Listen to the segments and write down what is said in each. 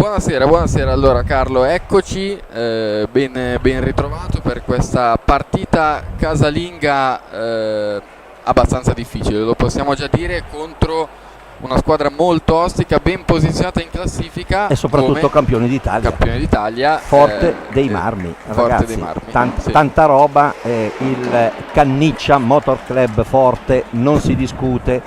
Buonasera allora Carlo, eccoci, ben ritrovato per questa partita casalinga abbastanza difficile, lo possiamo già dire, contro una squadra molto ostica, ben posizionata in classifica e soprattutto campione d'Italia, forte dei marmi, forte ragazzi, dei marmi, sì. tanta roba, il Canniccia Motor Club forte, non si discute,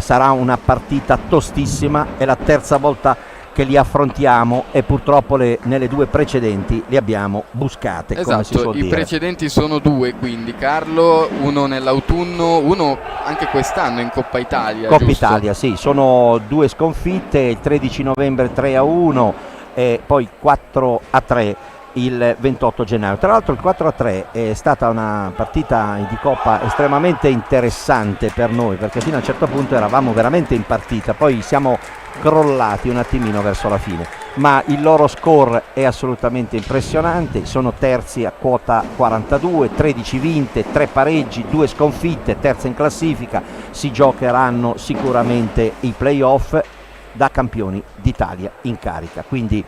sarà una partita tostissima, è la terza volta che li affrontiamo e purtroppo nelle due precedenti li abbiamo buscate, esatto, come si suol dire. I precedenti sono due, quindi Carlo, uno nell'autunno, uno anche quest'anno in Coppa Italia. Coppa giusto? Italia, sì, sono due sconfitte, il 13 novembre 3-1 e poi 4-3 il 28 gennaio. Tra l'altro il 4-3 è stata una partita di Coppa estremamente interessante per noi, perché fino a un certo punto eravamo veramente in partita, poi siamo crollati un attimino verso la fine, ma il loro score è assolutamente impressionante, sono terzi a quota 42, 13 vinte, 3 pareggi, 2 sconfitte, terza in classifica, si giocheranno sicuramente i playoff da campioni d'Italia in carica, quindi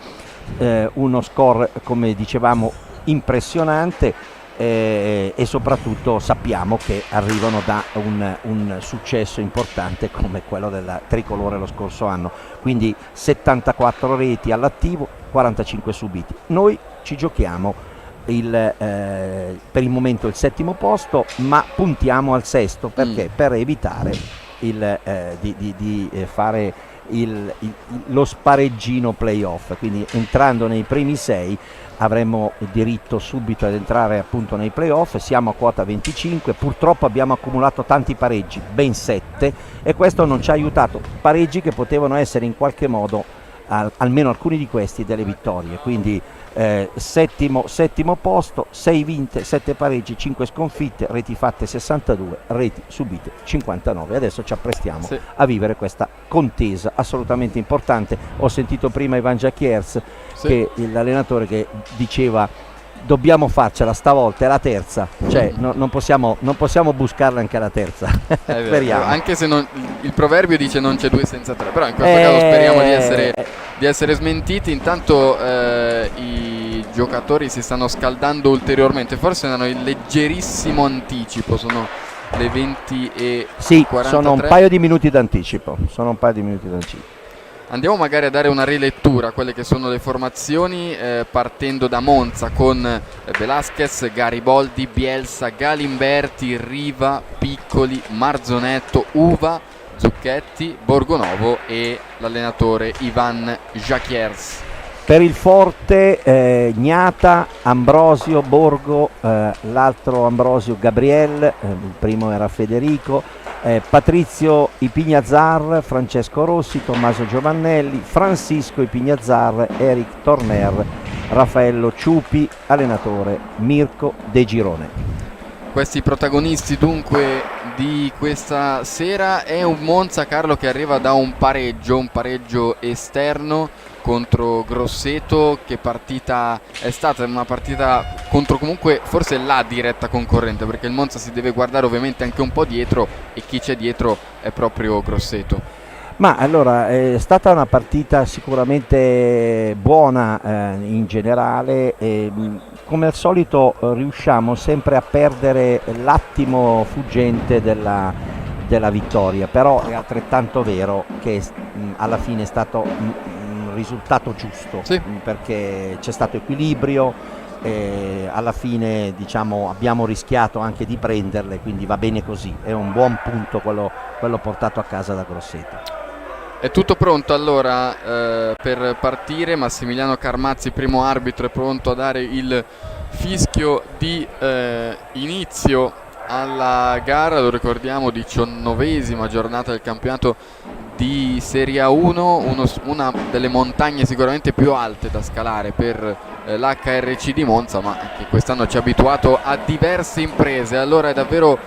uno score, come dicevamo, impressionante, e soprattutto sappiamo che arrivano da un successo importante come quello della tricolore lo scorso anno, quindi 74 reti all'attivo, 45 subiti. Noi ci giochiamo per il momento il settimo posto, ma puntiamo al sesto, perché per evitare di fare lo spareggino playoff, quindi entrando nei primi 6 avremmo diritto subito ad entrare appunto nei playoff. Siamo a quota 25, purtroppo abbiamo accumulato tanti pareggi, ben 7, e questo non ci ha aiutato, pareggi che potevano essere in qualche modo, almeno alcuni di questi, delle vittorie, quindi settimo posto, 6 vinte, 7 pareggi, 5 sconfitte, reti fatte 62, reti subite 59. Adesso ci apprestiamo a vivere questa contesa assolutamente importante. Ho sentito prima Ivan Jaquiers, che l'allenatore, che diceva dobbiamo farcela stavolta, è la terza, cioè non possiamo buscarla anche alla terza. Speriamo. Anche se il proverbio dice non c'è due senza tre, però in questo caso speriamo di essere smentiti. Intanto i giocatori si stanno scaldando ulteriormente, forse hanno il leggerissimo anticipo, sono le 20:43. Sì, sono un paio di minuti d'anticipo. Andiamo magari a dare una rilettura a quelle che sono le formazioni, partendo da Monza con Velasquez, Gariboldi, Bielsa, Galimberti, Riva, Piccoli, Marzonetto, Uva, Zucchetti, Borgonovo e l'allenatore Ivan Jaquiers. Per il forte Gnata, Ambrosio, Borgo, l'altro Ambrosio Gabriel, il primo era Federico, Patrizio Ipignazar, Francesco Rossi, Tommaso Giovannelli, Francisco Ipignazar, Eric Torner, Raffaello Ciupi, allenatore Mirko De Girone. Questi protagonisti dunque di questa sera. È un Monza, Carlo, che arriva da un pareggio esterno contro Grosseto. Che partita è stata? Una partita contro comunque forse la diretta concorrente, perché il Monza si deve guardare ovviamente anche un po' dietro, e chi c'è dietro è proprio Grosseto. Ma allora è stata una partita sicuramente buona in generale, e come al solito riusciamo sempre a perdere l'attimo fuggente della vittoria, però è altrettanto vero che alla fine è stato un risultato giusto, perché c'è stato equilibrio. Alla fine, diciamo, abbiamo rischiato anche di prenderle, quindi va bene così, è un buon punto quello portato a casa da Grosseto. È tutto pronto allora per partire. Massimiliano Carmazzi, primo arbitro, è pronto a dare il fischio di inizio alla gara. Lo ricordiamo, 19ª giornata del campionato di Serie A1, una delle montagne sicuramente più alte da scalare per l'HRC di Monza, ma che quest'anno ci ha abituato a diverse imprese. Allora è davvero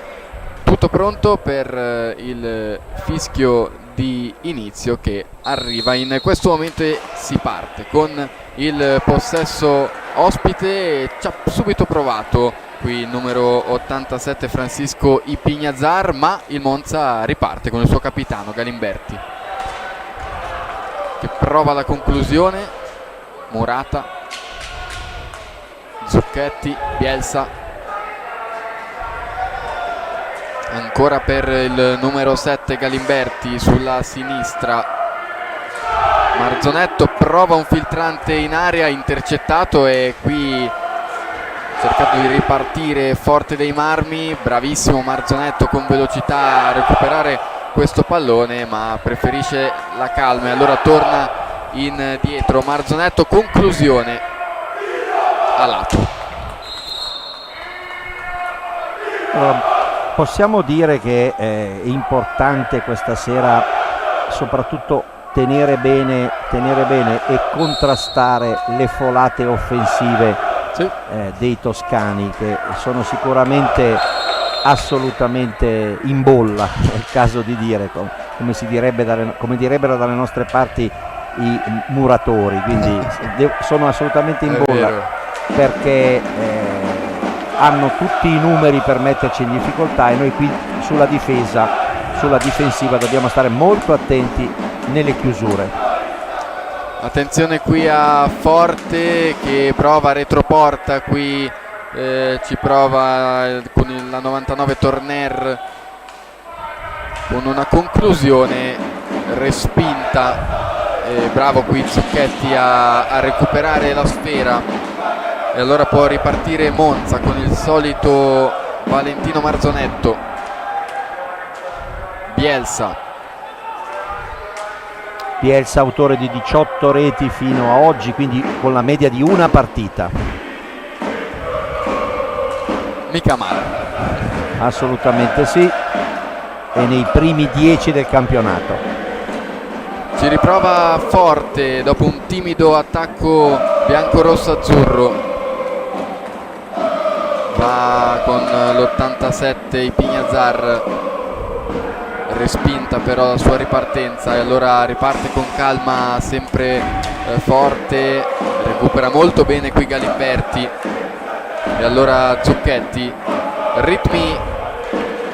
tutto pronto per il fischio di inizio che arriva in questo momento, e si parte con il possesso ospite. Ci ha subito provato qui il numero 87 Francisco Ipignazar, ma il Monza riparte con il suo capitano Galimberti. che prova la conclusione. Murata, Zucchetti, Bielsa, ancora per il numero 7 Galimberti sulla sinistra. Marzonetto prova un filtrante in area, intercettato, e qui cercando di ripartire forte dei Marmi. Bravissimo Marzonetto con velocità a recuperare questo pallone, ma preferisce la calma e allora torna indietro. Marzonetto, conclusione a lato. Possiamo dire che è importante questa sera soprattutto tenere bene e contrastare le folate offensive dei toscani, che sono sicuramente assolutamente in bolla, è il caso di dire, come direbbero dalle nostre parti i muratori, quindi sono assolutamente in bolla, perché hanno tutti i numeri per metterci in difficoltà, e noi qui sulla difensiva dobbiamo stare molto attenti nelle chiusure. Attenzione qui a Forte che prova retroporta, qui ci prova con la 99 Torner con una conclusione respinta. Bravo qui Zucchetti a recuperare la sfera, e allora può ripartire Monza con il solito Valentino Marzonetto. Bielsa, autore di 18 reti fino a oggi, quindi con la media di una partita. Mica male. Assolutamente sì, è nei primi 10 del campionato. Ci riprova Forte dopo un timido attacco bianco-rosso-azzurro. Va con l'87 i Pignazar, respinta però la sua ripartenza, e allora riparte con calma sempre Forte, recupera molto bene qui Galimberti, e allora Zucchetti, ritmi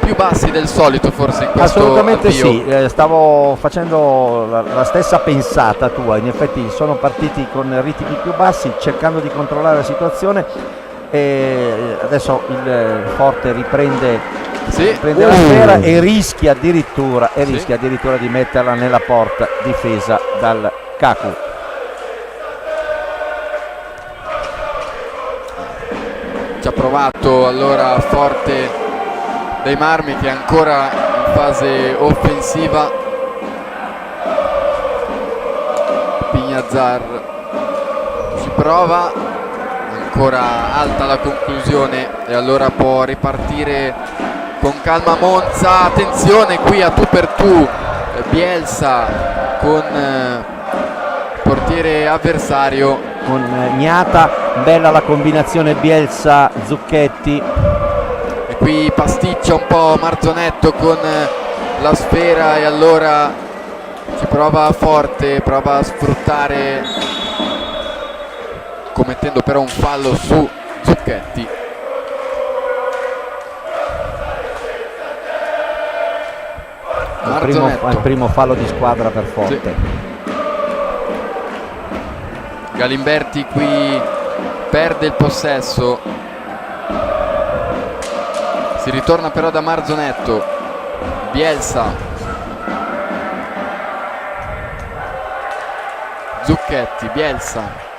più bassi del solito forse in questo assolutamente avvio. Sì, stavo facendo la stessa pensata tua, in effetti sono partiti con ritmi più bassi cercando di controllare la situazione, e adesso il Forte riprende la sfera e rischia addirittura di metterla nella porta difesa dal Cacu. Ci ha provato allora Forte dei Marmi, che è ancora in fase offensiva. Pignazar ci prova, ancora alta la conclusione, e allora può ripartire con calma Monza. Attenzione qui a tu per tu Bielsa con portiere avversario, con Gnata, bella la combinazione Bielsa-Zucchetti, e qui pasticcia un po' Marzonetto con la sfera, e allora ci prova Forte, prova a sfruttare, commettendo però un fallo su Zucchetti. il primo fallo di squadra per Forte. Sì. Galimberti qui perde il possesso, si ritorna però da Marzonetto. Bielsa, Zucchetti, Bielsa,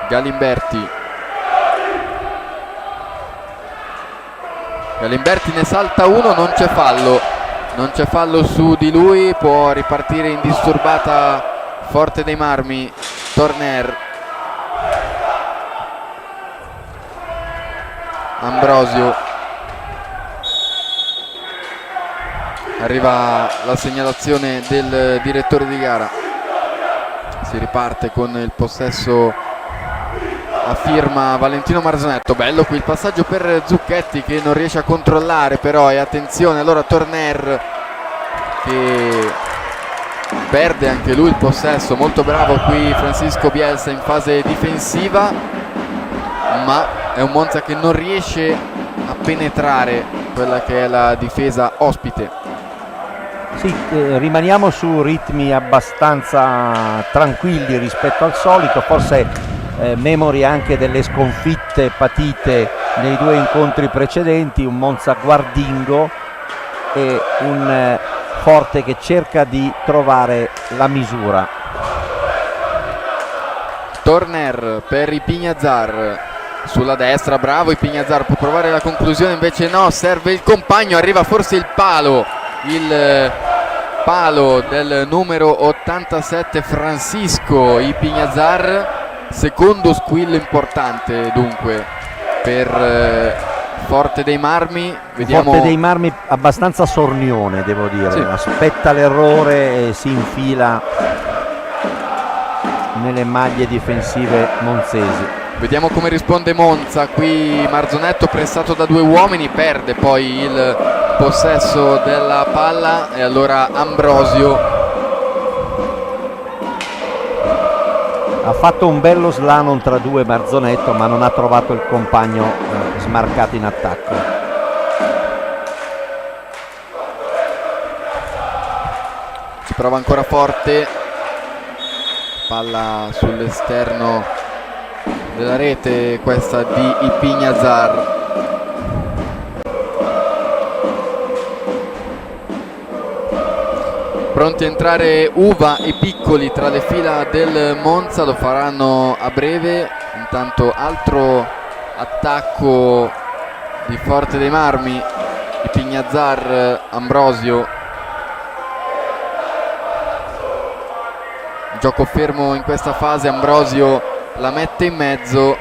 Galimberti ne salta uno, non c'è fallo su di lui, può ripartire indisturbata Forte dei Marmi. Torner, Ambrosio, arriva la segnalazione del direttore di gara, si riparte con il possesso a firma Valentino Marzonetto. Bello qui il passaggio per Zucchetti che non riesce a controllare però, e attenzione allora Torner che perde anche lui il possesso. Molto bravo qui Francisco Bielsa in fase difensiva, ma è un Monza che non riesce a penetrare quella che è la difesa ospite. Sì, rimaniamo su ritmi abbastanza tranquilli rispetto al solito, forse memori anche delle sconfitte patite nei due incontri precedenti, un Monza guardingo e un Forte che cerca di trovare la misura. Torner per Ipignazar sulla destra, bravo Ipignazar, può provare la conclusione, invece no, serve il compagno, arriva forse il palo del numero 87 Francisco Ipignazar, secondo squillo importante dunque per Forte dei Marmi. Vediamo... Forte dei Marmi abbastanza sornione, devo dire, sì. Aspetta l'errore e si infila nelle maglie difensive monzesi. Vediamo come risponde Monza. Qui Marzonetto, pressato da due uomini, perde poi il possesso della palla e allora Ambrosio ha fatto un bello slalom tra due Marzonetto, ma non ha trovato il compagno smarcato in attacco. Ci prova ancora Forte, palla sull'esterno della rete, questa di Ipignazar. Pronti a entrare Uva e Piccoli tra le fila del Monza, lo faranno a breve. Intanto altro attacco di Forte dei Marmi, Ipignazar, Ambrosio. Gioco fermo in questa fase, Ambrosio la mette in mezzo,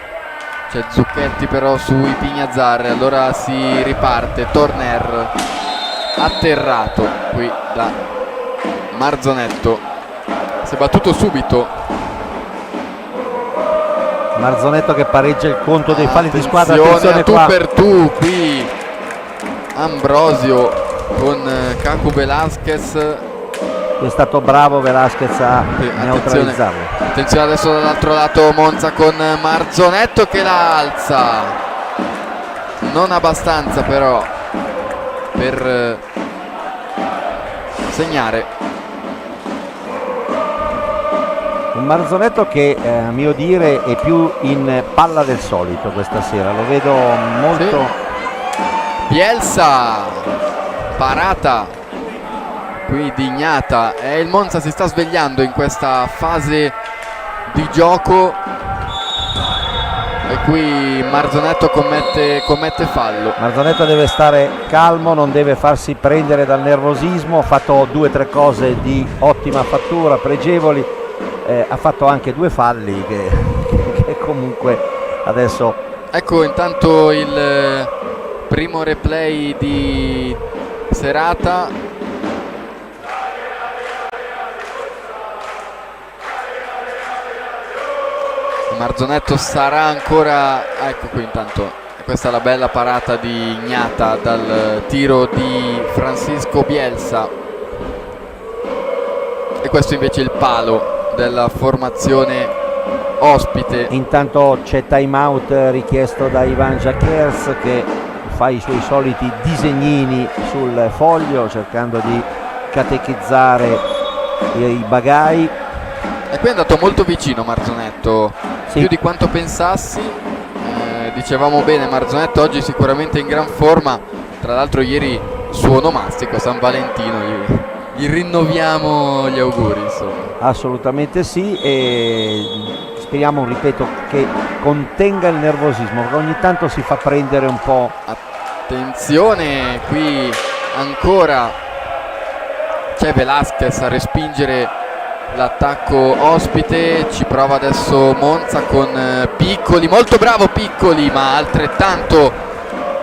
c'è Zucchetti però su Ipignazar, allora si riparte. Torner atterrato qui da Marzonetto, si è battuto subito. Marzonetto che pareggia il conto dei falli di squadra. Attenzione, tu per tu qui Ambrosio con Cacu Velasquez. È stato bravo Velasquez a neutralizzarlo. Attenzione adesso dall'altro lato Monza con Marzonetto che la alza, non abbastanza però per segnare. Un Marzonetto che a mio dire è più in palla del solito questa sera, lo vedo molto. Sì. Bielsa, parata qui di Ignata, e il Monza si sta svegliando in questa fase di gioco e qui Marzonetto commette fallo. Marzonetto deve stare calmo, non deve farsi prendere dal nervosismo, ha fatto 2 o 3 cose di ottima fattura, pregevoli. Ha fatto anche 2 falli che comunque adesso. Ecco intanto il primo replay di serata. Marzonetto sarà ancora, ecco qui intanto, questa è la bella parata di Ignata dal tiro di Francisco Bielsa e questo invece è il palo della formazione ospite. Intanto c'è time out richiesto da Ivan Jacquers che fa i suoi soliti disegnini sul foglio cercando di catechizzare i bagai. E qui è andato molto vicino Marzonetto, sì. Più di quanto pensassi. Dicevamo bene, Marzonetto oggi sicuramente in gran forma, tra l'altro ieri suo onomastico San Valentino, gli rinnoviamo gli auguri insomma. Assolutamente sì, e speriamo, ripeto, che contenga il nervosismo, perché ogni tanto si fa prendere un po'. Attenzione, qui ancora c'è Velasquez a respingere l'attacco ospite, ci prova adesso Monza con Piccoli, molto bravo Piccoli, ma altrettanto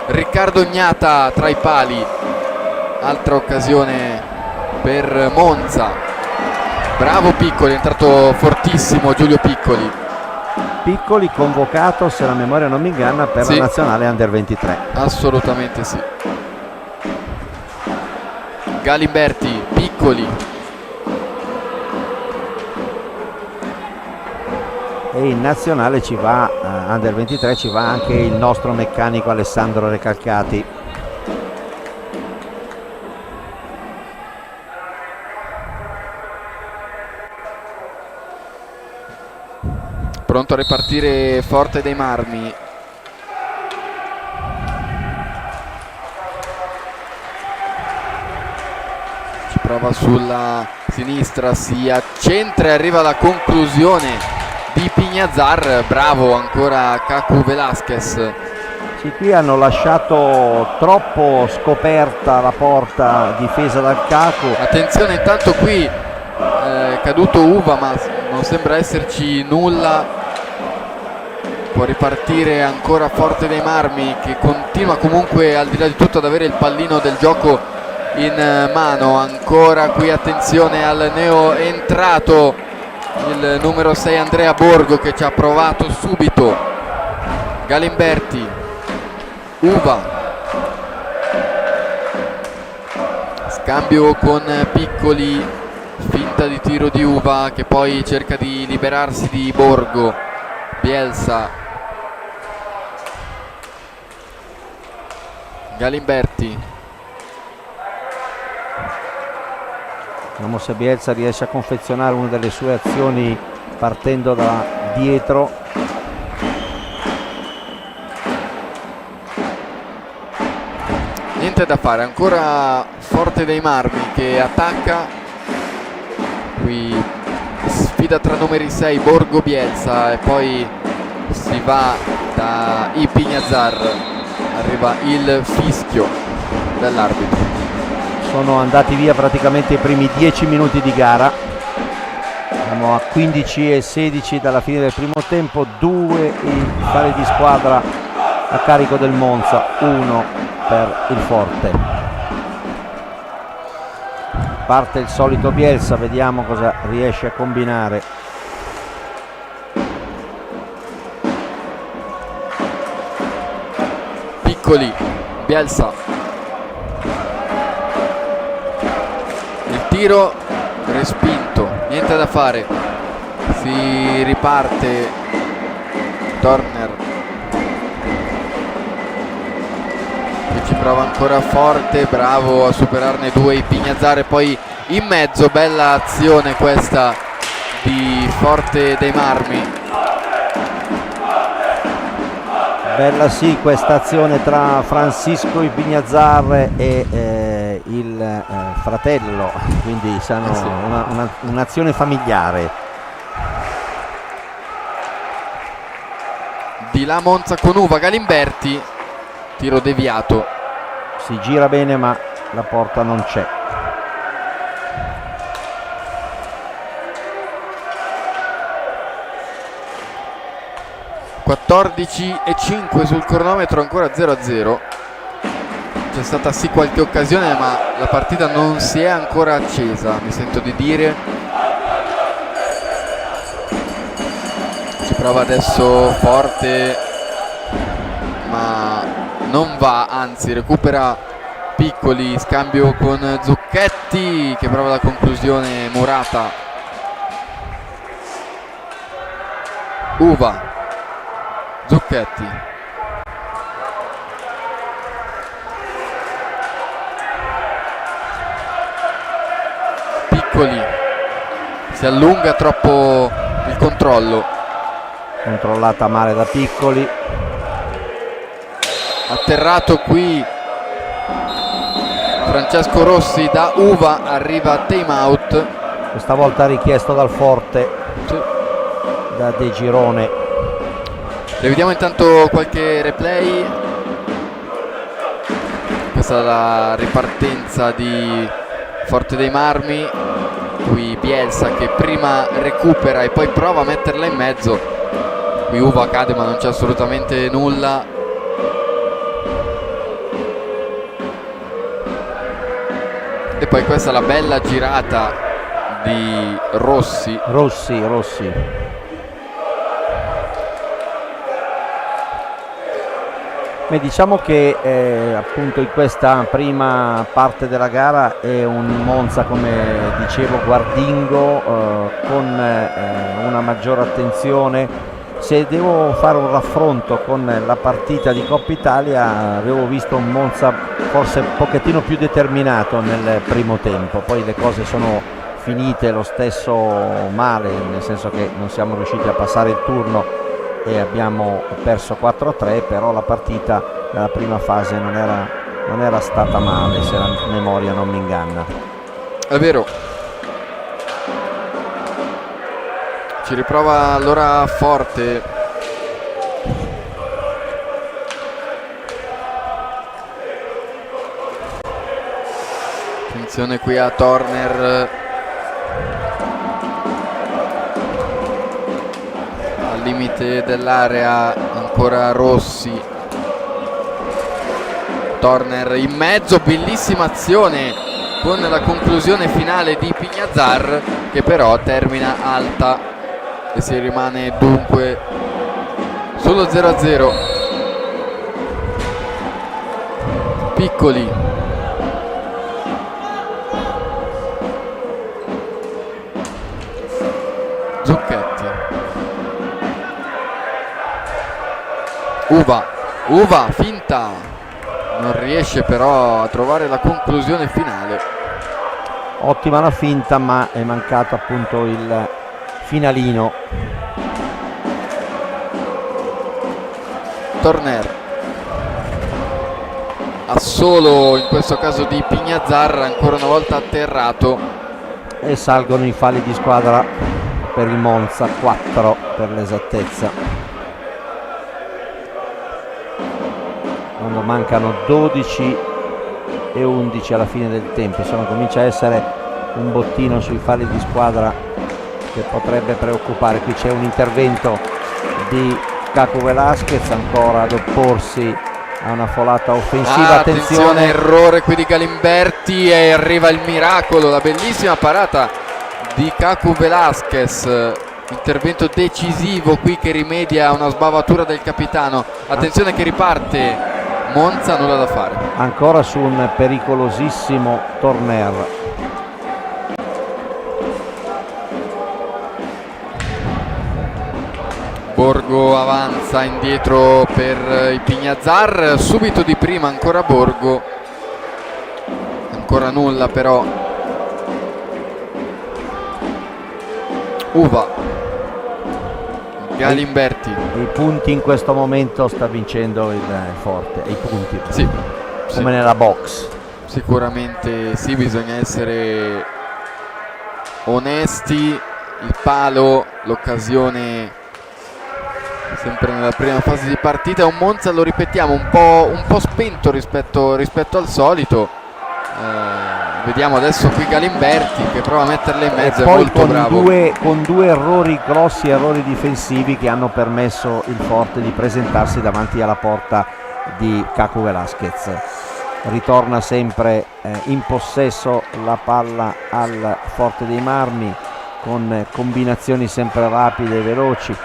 Riccardo Ignata tra i pali. Altra occasione per Monza. Bravo Piccoli, è entrato fortissimo Giulio Piccoli. Piccoli convocato, se la memoria non mi inganna, per sì. La nazionale Under 23. Assolutamente sì. Galimberti, Piccoli. E in nazionale ci va, Under 23 ci va anche il nostro meccanico Alessandro Recalcati. pronto a ripartire Forte dei Marmi. Ci prova sulla sinistra, si accentra e arriva alla conclusione di Pignazzar. Bravo ancora Cacu Velasquez. Sì, qui hanno lasciato troppo scoperta la porta difesa dal Cacu. Attenzione, intanto qui è caduto Uva, ma non sembra esserci nulla. Può ripartire ancora Forte dei Marmi, che continua comunque al di là di tutto ad avere il pallino del gioco in mano. Ancora qui attenzione al neo entrato, il numero 6 Andrea Borgo, che ci ha provato subito. Galimberti, Uva, scambio con Piccoli, finta di tiro di Uva che poi cerca di liberarsi di Borgo. Bielsa, Galimberti, vediamo se Bielsa riesce a confezionare una delle sue azioni partendo da dietro. niente da fare, ancora Forte dei Marmi che attacca. Qui sfida tra numeri 6 Borgo Bielsa e poi si va da Pignazzar. Arriva il fischio dell'arbitro. Sono andati via praticamente i primi 10 minuti di gara. Siamo a 15:16 dalla fine del primo tempo. 2 i pari di squadra a carico del Monza, 1 per il Forte. Parte il solito Bielsa, vediamo cosa riesce a combinare. Piccoli, Bielsa, il tiro respinto, niente da fare, si riparte. Turner che ci prova ancora Forte, bravo a superarne 2 Pignazzar, e poi in mezzo, bella azione questa di Forte dei Marmi. Bella sì questa azione tra Francisco Pignazzar e il fratello, quindi sanno sì. un'azione familiare. Di là Monza con Uva, Galimberti, tiro deviato. Si gira bene ma la porta non c'è. (14:05) sul cronometro, ancora 0-0. C'è stata sì qualche occasione, ma la partita non si è ancora accesa, mi sento di dire. Ci prova adesso Forte, ma non va, anzi recupera Piccoli, scambio con Zucchetti che prova la conclusione. Murata, Uva, Zucchetti, Piccoli, si allunga troppo il controllo, Controllata male da Piccoli. atterrato qui Francesco Rossi da Uva, arriva time out. Questa volta richiesto dal Forte, Sì. da De Girone. Rivediamo intanto qualche replay. Questa è la ripartenza di Forte dei Marmi. Qui Bielsa che prima recupera e poi prova a metterla in mezzo. Qui Uva cade ma non c'è assolutamente nulla. E poi questa è la bella girata di Rossi. Rossi. Beh, diciamo che appunto in questa prima parte della gara è un Monza, come dicevo, guardingo, con una maggiore attenzione. Se devo fare un raffronto con la partita di Coppa Italia, avevo visto un Monza forse un pochettino più determinato nel primo tempo, poi le cose sono finite lo stesso male, nel senso che non siamo riusciti a passare il turno e abbiamo perso 4-3, però la partita nella prima fase non era stata male, se la memoria non mi inganna. È vero. Ci riprova allora Forte. Attenzione qui a Turner. Al limite dell'area ancora Rossi. Turner in mezzo, bellissima azione con la conclusione finale di Pignazzar, che però termina alta e si rimane dunque solo 0-0. Piccoli. Zucchetti. Uva, finta. Non riesce però a trovare la conclusione finale. Ottima la finta, ma è mancato appunto il finalino. Turner assolo in questo caso di Pignazzar, ancora una volta atterrato, e salgono i falli di squadra per il Monza, 4 per l'esattezza, quando mancano 12 e 11 alla fine del tempo. Insomma, comincia a essere un bottino sui falli di squadra che potrebbe preoccupare. Qui c'è un intervento di Cacu Velasquez ancora ad opporsi a una folata offensiva. Attenzione, errore qui di Galimberti e arriva il miracolo, la bellissima parata di Cacu Velasquez, intervento decisivo qui che rimedia a una sbavatura del capitano. Attenzione che riparte Monza, nulla da fare. Ancora su un pericolosissimo Turner. Borgo avanza indietro per i Pignazzar, subito di prima ancora Borgo, ancora nulla però. Uva, Galimberti. I punti in questo momento sta vincendo il Forte, i punti, sì, come nella box. Sicuramente sì, bisogna essere onesti. Il palo, l'occasione sempre nella prima fase di partita. È un Monza, lo ripetiamo, un po' spento rispetto al solito. Vediamo adesso qui Galimberti che prova a metterle in mezzo, e è poi molto bravo. Con due errori, grossi errori difensivi, che hanno permesso il Forte di presentarsi davanti alla porta di Cacu Velasquez. Ritorna sempre in possesso la palla al Forte dei Marmi, con combinazioni sempre rapide e veloci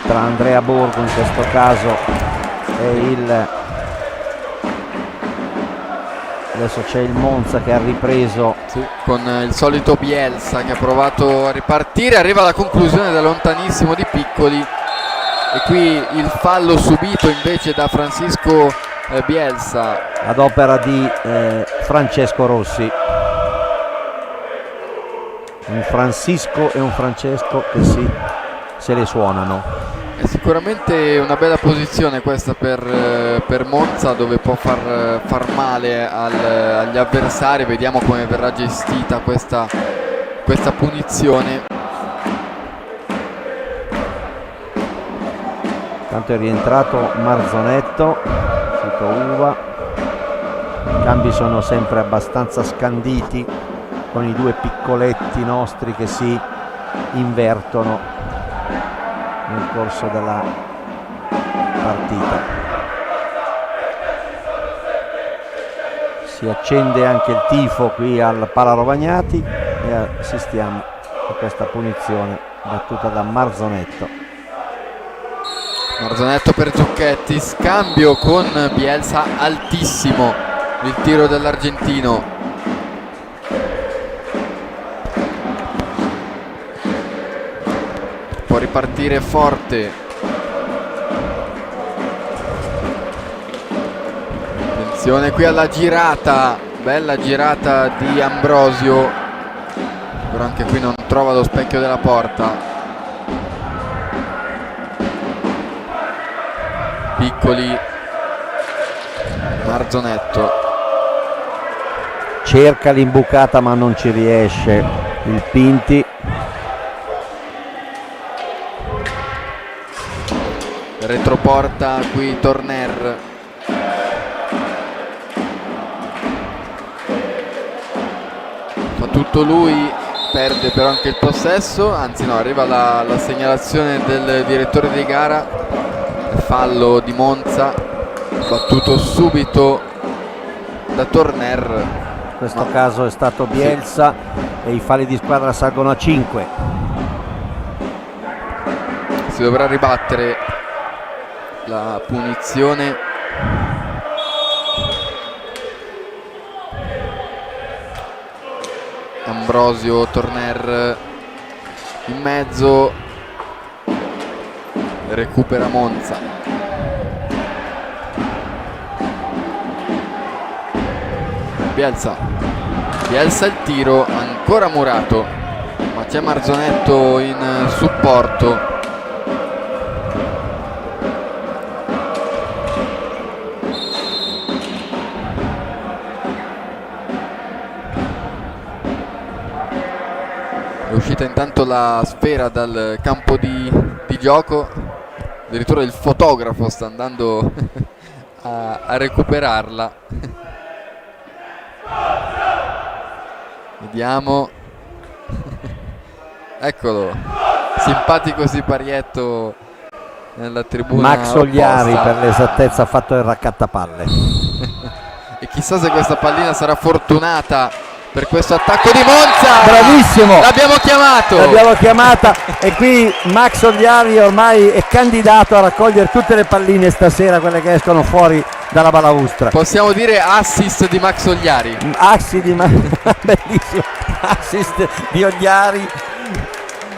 tra Andrea Borgo in questo caso e adesso c'è il Monza che ha ripreso, sì, con il solito Bielsa che ha provato a ripartire. Arriva la conclusione da lontanissimo di Piccoli e qui il fallo subito invece da Francisco Bielsa ad opera di Francesco Rossi. Un Francisco e un Francesco che se le suonano. È sicuramente una bella posizione questa per Monza, dove può far male agli avversari. Vediamo come verrà gestita questa punizione. Tanto è rientrato Marzonetto, uscito Uva. I cambi sono sempre abbastanza scanditi, con i due piccoletti nostri che si invertono nel corso della partita. Si accende anche il tifo qui al Pala Rovagnati e assistiamo a questa punizione battuta da Marzonetto. Marzonetto per Zucchetti, scambio con Bielsa altissimo, il tiro dell'argentino. Può ripartire Forte. Attenzione qui alla girata, bella girata di Ambrosio. però anche qui non trova lo specchio della porta. Piccoli, Marzonetto cerca l'imbucata ma non ci riesce il Pinti. retroporta qui Torner, fa tutto lui, perde però anche il possesso, anzi no, arriva la segnalazione del direttore di gara, fallo di Monza battuto subito da Torner. In questo caso è stato Bielsa, sì. E i falli di squadra salgono a 5. Si dovrà ribattere la punizione. Ambrosio, Torner in mezzo, recupera Monza. Bielsa il tiro, ancora murato, ma c'è Marzonetto in supporto. È uscita intanto la sfera dal campo di gioco, addirittura il fotografo sta andando a recuperarla. Vediamo. Eccolo, simpatico siparietto nella tribuna Max Ogliari opposta. per l'esattezza ha fatto il raccattapalle. E chissà se questa pallina sarà fortunata per questo attacco di Monza. Bravissimo, l'abbiamo chiamata e qui Max Ogliari ormai è candidato a raccogliere tutte le palline stasera, quelle che escono fuori dalla balaustra. Possiamo dire assist di Max Ogliari. Bellissimo assist di Ogliari,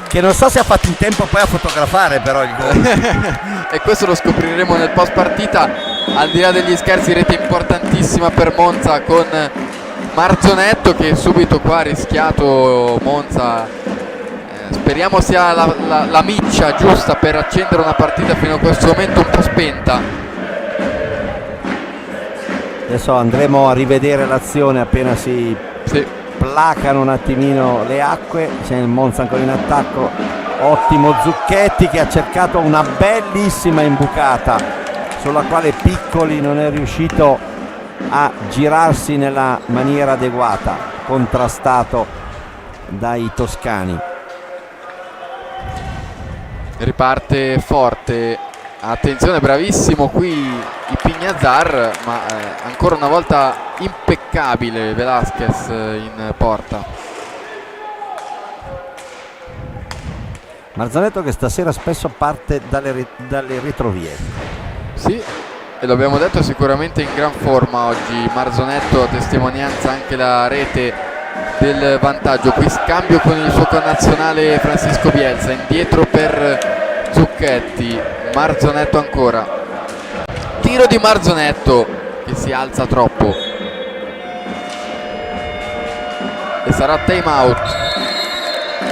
che non so se ha fatto in tempo poi a fotografare però il gol. E questo lo scopriremo nel post partita. Al di là degli scherzi, rete importantissima per Monza con Marzonetto che subito qua ha rischiato Monza. Speriamo sia la miccia giusta per accendere una partita fino a questo momento un po' spenta. Adesso andremo a rivedere l'azione appena si placano un attimino le acque. C'è il Monza ancora in attacco, ottimo Zucchetti che ha cercato una bellissima imbucata sulla quale Piccoli non è riuscito a girarsi nella maniera adeguata, contrastato dai toscani. Riparte forte, attenzione, bravissimo qui i Pignazar, ma ancora una volta impeccabile Velasquez in porta. Marzonetto che stasera spesso parte dalle retrovie. Sì, e lo abbiamo detto, sicuramente in gran forma oggi Marzonetto, a testimonianza anche la rete del vantaggio. Qui scambio con il suo connazionale Francisco Bielsa, indietro per Zucchetti, Marzonetto ancora, tiro di Marzonetto che si alza troppo e sarà time out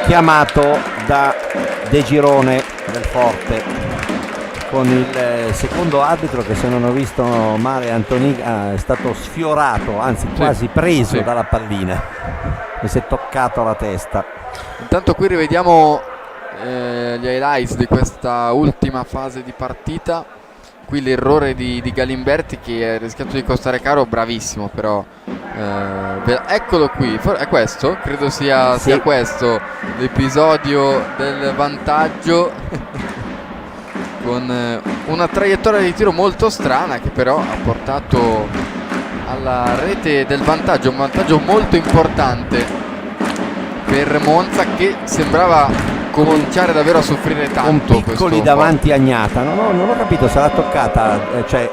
chiamato da De Girone del Forte, con il secondo arbitro che, se non ho visto male, Antoniga, è stato sfiorato, anzi quasi preso dalla pallina e si è toccato la testa. Intanto qui rivediamo gli highlights di questa ultima fase di partita. Qui l'errore di Galimberti che ha rischiato di costare caro, bravissimo però. Eccolo qui, è questo? Credo sia questo l'episodio del vantaggio. Con una traiettoria di tiro molto strana che però ha portato alla rete del vantaggio, un vantaggio molto importante per Monza che sembrava cominciare davvero a soffrire tanto. Con Piccoli davanti a Agnata, non ho capito se l'ha toccata,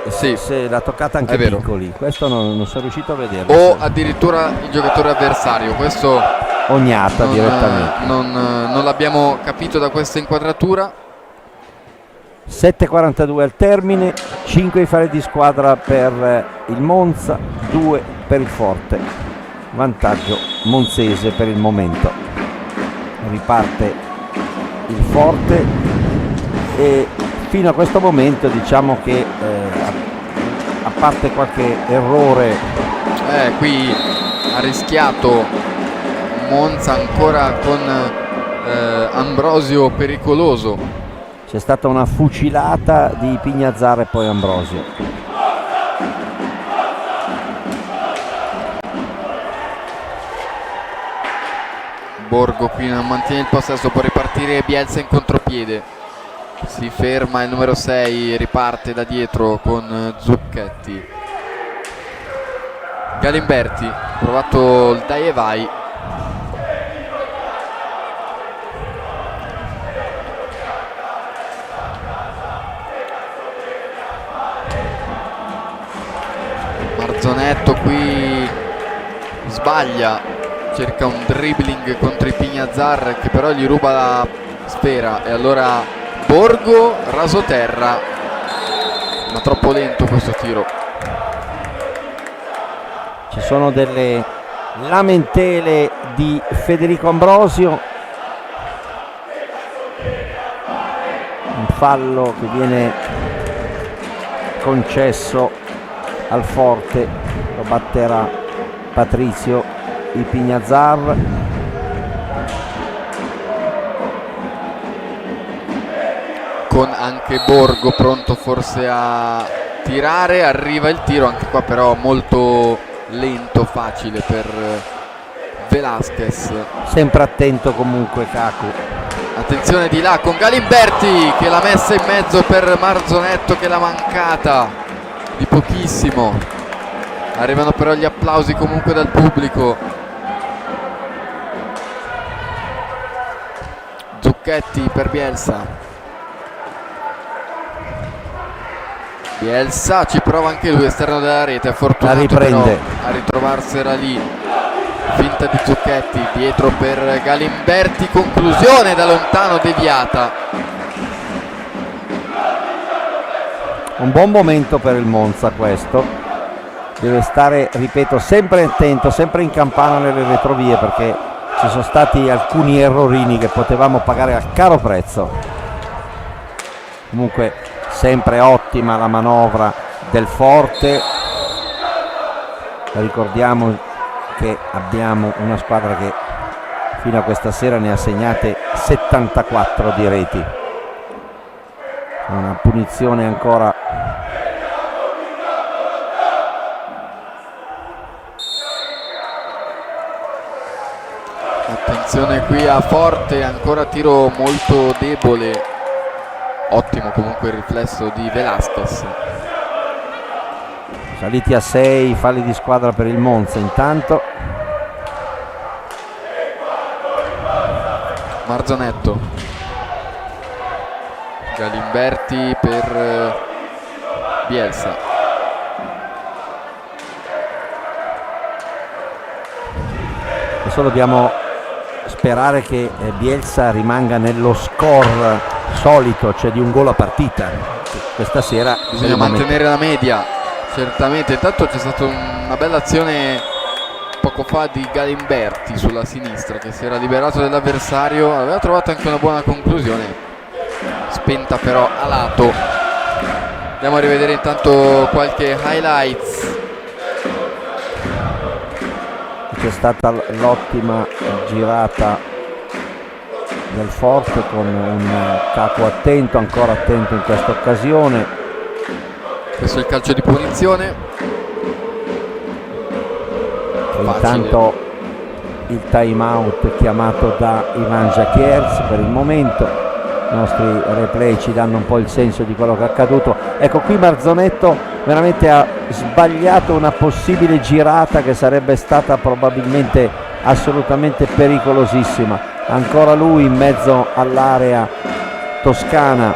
se l'ha toccata anche Piccoli, questo non sono riuscito a vederlo. O addirittura il giocatore avversario, questo Ognata direttamente. Non l'abbiamo capito da questa inquadratura. 7:42 al termine, 5 i falli di squadra per il Monza, 2 per il Forte, vantaggio monzese per il momento. riparte il Forte, e fino a questo momento diciamo che a parte qualche errore qui ha rischiato Monza ancora con Ambrosio pericoloso. c'è stata una fucilata di Pignazzara e poi Ambrosio. Borgo qui non mantiene il possesso, può ripartire Bielsa in contropiede, si ferma il numero 6, riparte da dietro con Zucchetti. Galimberti, provato il dai e vai, Marzonetto qui sbaglia, cerca un dribbling contro i Pignazzar che però gli ruba la sfera, e allora Borgo rasoterra, ma troppo lento questo tiro. Ci sono delle lamentele di Federico Ambrosio, un fallo che viene concesso al Forte, lo batterà Patrizio i Pignazzar. Con anche Borgo pronto forse a tirare, arriva il tiro, anche qua però molto lento, facile per Velasquez. Sempre attento comunque Cacu. Attenzione di là con Galimberti che l'ha messa in mezzo per Marzonetto che l'ha mancata di pochissimo. Arrivano però gli applausi comunque dal pubblico. Zucchetti per Bielsa. Bielsa ci prova anche lui, esterno della rete, è fortunato però a ritrovarsela lì. Finta di Zucchetti, dietro per Galimberti, conclusione da lontano deviata. Un buon momento per il Monza questo, deve stare, ripeto, sempre attento, sempre in campana nelle retrovie, perché ci sono stati alcuni errorini che potevamo pagare a caro prezzo. Comunque sempre ottima la manovra del Forte, ricordiamo che abbiamo una squadra che fino a questa sera ne ha segnate 74 di reti, una punizione ancora Attenzione qui a Forte, ancora tiro molto debole. Ottimo comunque il riflesso di Velasquez. saliti a 6 falli di squadra per il Monza. Intanto Marzonetto, Galimberti per Bielsa. adesso dobbiamo sperare che Bielsa rimanga nello score solito, cioè di un gol a partita. Questa sera bisogna mantenere la media, certamente. Intanto c'è stata una bella azione poco fa di Galimberti sulla sinistra, che si era liberato dell'avversario, aveva trovato anche una buona conclusione, spenta però a lato. Andiamo a rivedere intanto qualche highlights. C'è stata l'ottima girata del Forte con un Caco attento, ancora attento in questa occasione. Questo è il calcio di punizione. Intanto il time out chiamato da Ivan Jacquiers per il momento. I nostri replay ci danno un po' il senso di quello che è accaduto. Ecco, qui Marzonetto veramente ha sbagliato una possibile girata che sarebbe stata probabilmente assolutamente pericolosissima. Ancora lui in mezzo all'area toscana.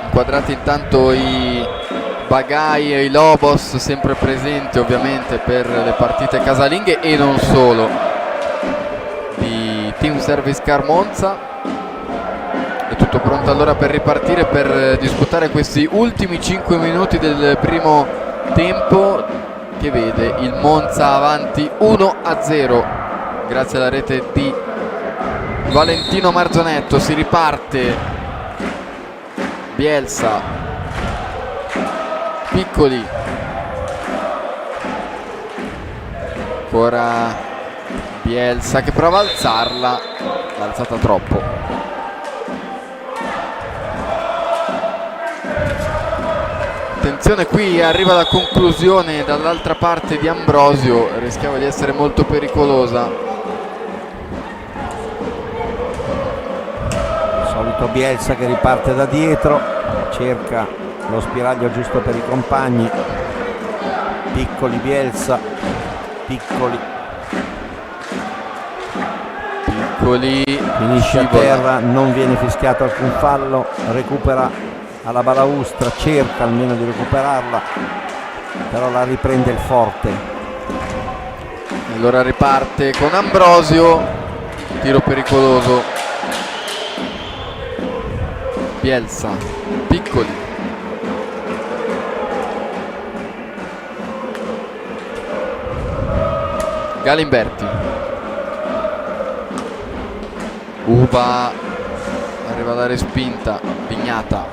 Inquadrati intanto i Bagai e i Lobos, sempre presenti ovviamente per le partite casalinghe e non solo, di Team Service Car Monza. È tutto pronto allora per ripartire, per disputare questi ultimi 5 minuti del primo tempo, che vede il Monza avanti 1-0 grazie alla rete di Valentino Marzonetto, si riparte. Bielsa, Piccoli, ancora Bielsa che prova a alzarla, l'ha alzata troppo. Attenzione, qui arriva la conclusione dall'altra parte di Ambrosio, rischiava di essere molto pericolosa. Solito Bielsa che riparte da dietro, cerca lo spiraglio giusto per i compagni. Piccoli, Bielsa, Piccoli finisce a terra, non viene fischiato alcun fallo, recupera alla balaustra, cerca almeno di recuperarla, però la riprende il Forte. Allora riparte con Ambrosio, tiro pericoloso. Bielsa, Piccoli, Galimberti, Uva, arriva la respinta, Pignata,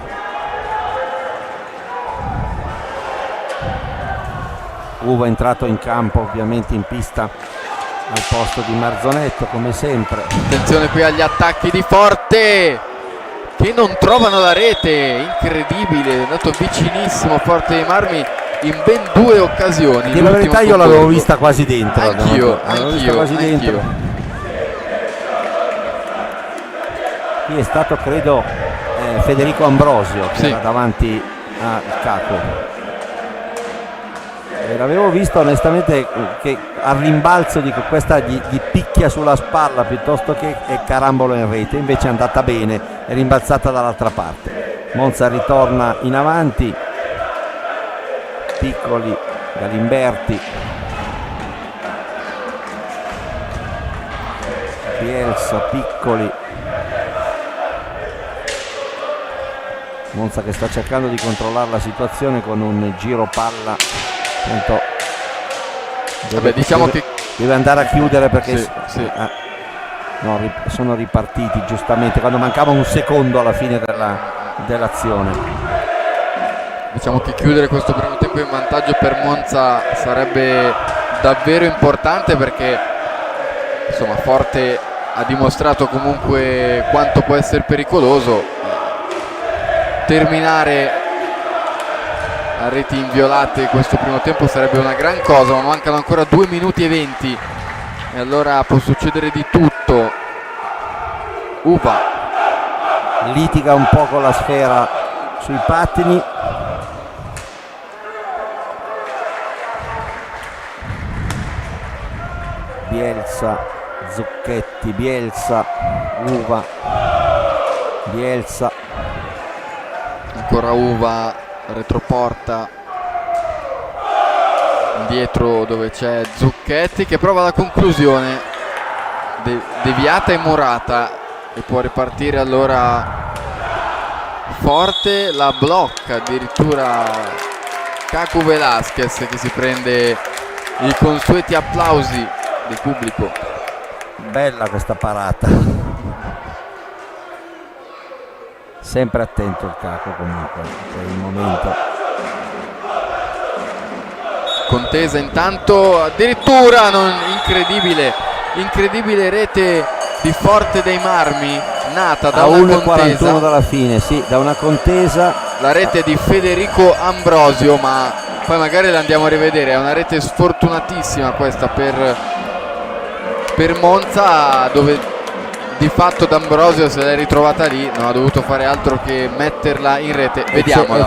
Uva è entrato in campo, ovviamente in pista al posto di Marzonetto come sempre. Attenzione qui agli attacchi di Forte che non trovano la rete, incredibile, è andato vicinissimo Forte dei Marmi in ben 2 occasioni. Di la verità io l'avevo vista quasi dentro. Anch'io. Qui è stato credo Federico Ambrosio che era davanti a Caco. L'avevo visto onestamente che al rimbalzo di questa gli picchia sulla spalla piuttosto che carambolo in rete, invece è andata bene, è rimbalzata dall'altra parte. Monza ritorna in avanti, Piccoli, Galimberti, Bielsa, Piccoli. Monza che sta cercando di controllare la situazione con un giro palla. Deve andare a chiudere perché sono ripartiti giustamente quando mancava un secondo alla fine dell'azione. Diciamo che chiudere questo primo tempo in vantaggio per Monza sarebbe davvero importante, perché insomma Forte ha dimostrato comunque quanto può essere pericoloso. Terminare a reti inviolate questo primo tempo sarebbe una gran cosa, ma mancano ancora 2 minuti e 20 e allora può succedere di tutto. Uva litiga un po' con la sfera sui pattini. Bielsa, Zucchetti, Bielsa, Uva, Bielsa, ancora Uva, retroporta, indietro dove c'è Zucchetti che prova la conclusione, deviata e murata, e può ripartire allora Forte, la blocca addirittura Cacu Velasquez, che si prende i consueti applausi del pubblico. Bella questa parata, sempre attento il Caco comunque per il momento. Contesa intanto, addirittura incredibile rete di Forte dei Marmi, nata da una contesa. 1:41 dalla fine, sì, da una contesa. La rete di Federico Ambrosio, ma poi magari la andiamo a rivedere, è una rete sfortunatissima questa per Monza, dove di fatto D'Ambrosio se l'è ritrovata lì, non ha dovuto fare altro che metterla in rete. Vediamola.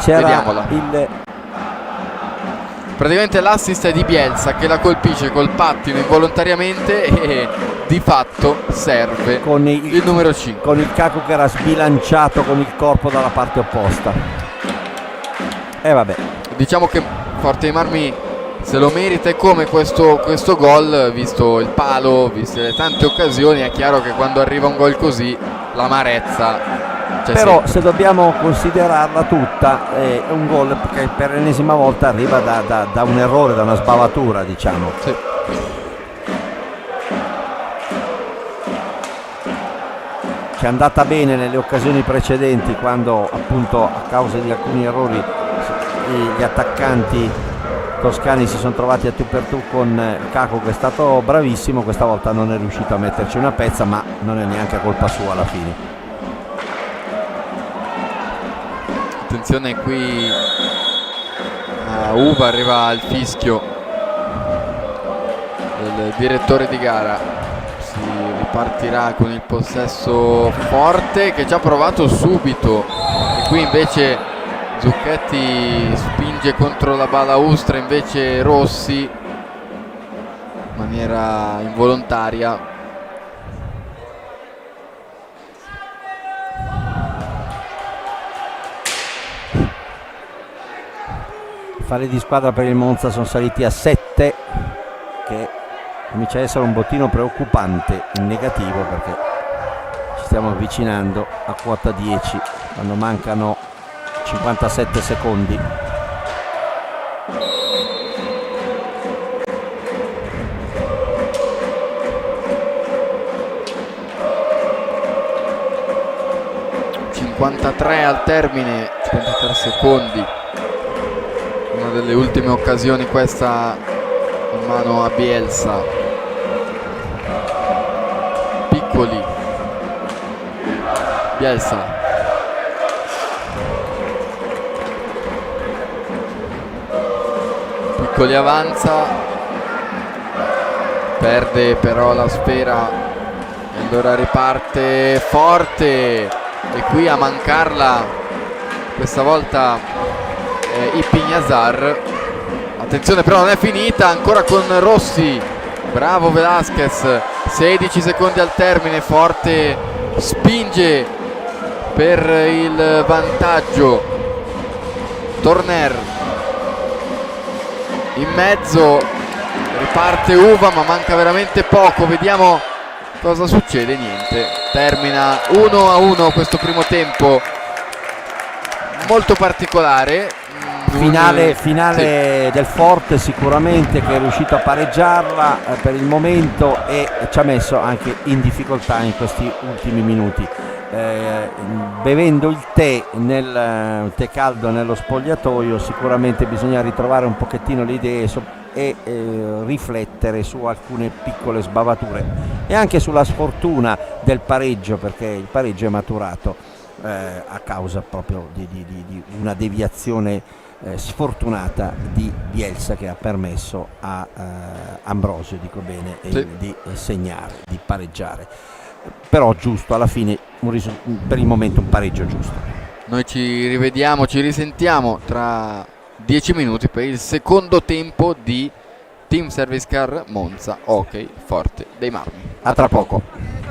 Praticamente l'assist è di Bielsa che la colpisce col pattino involontariamente e di fatto serve con il numero 5. Con il Caco che era sbilanciato con il corpo dalla parte opposta. E vabbè. Diciamo che Forte dei Marmi se lo merita, e come questo gol, visto il palo, viste le tante occasioni, è chiaro che quando arriva un gol così l'amarezza c'è però sempre. Se dobbiamo considerarla tutta, è un gol che per l'ennesima volta arriva da un errore, da una sbavatura, diciamo. Sì. che è andata bene nelle occasioni precedenti, quando appunto a causa di alcuni errori gli attaccanti toscani si sono trovati a tu per tu con Caco, che è stato bravissimo. Questa volta non è riuscito a metterci una pezza, ma non è neanche colpa sua alla fine. Attenzione qui a Uva, arriva il fischio del direttore di gara. Si ripartirà con il possesso forte, che ci ha provato subito, e qui invece Zucchetti spinge contro la balaustra, invece Rossi in maniera involontaria. Fare di squadra per il Monza sono saliti a 7, che comincia a essere un bottino preoccupante in negativo, perché ci stiamo avvicinando a quota 10 quando mancano 57 secondi. Al termine, 53 secondi, una delle ultime occasioni questa in mano a Bielsa. Piccoli, Bielsa, Piccoli avanza, perde però la sfera e allora riparte forte. E qui a mancarla questa volta Ipignazar. Attenzione, però non è finita, ancora con Rossi, bravo Velasquez, 16 secondi al termine, Forte spinge per il vantaggio, Torner in mezzo, riparte Uva ma manca veramente poco, vediamo cosa succede. Niente, termina 1-1 questo primo tempo molto particolare. Finale sì, del Forte sicuramente, che è riuscito a pareggiarla per il momento e ci ha messo anche in difficoltà in questi ultimi minuti. Bevendo il tè tè caldo nello spogliatoio, sicuramente bisogna ritrovare un pochettino le idee e riflettere su alcune piccole sbavature e anche sulla sfortuna del pareggio, perché il pareggio è maturato a causa proprio di una deviazione sfortunata di Bielsa, che ha permesso a Ambrosio, dico bene, di segnare, di pareggiare. Però giusto, alla fine per il momento un pareggio giusto. Noi ci rivediamo, ci risentiamo tra 10 minuti per il secondo tempo di Team Service Car Monza Hockey Forte dei Marmi. A tra poco.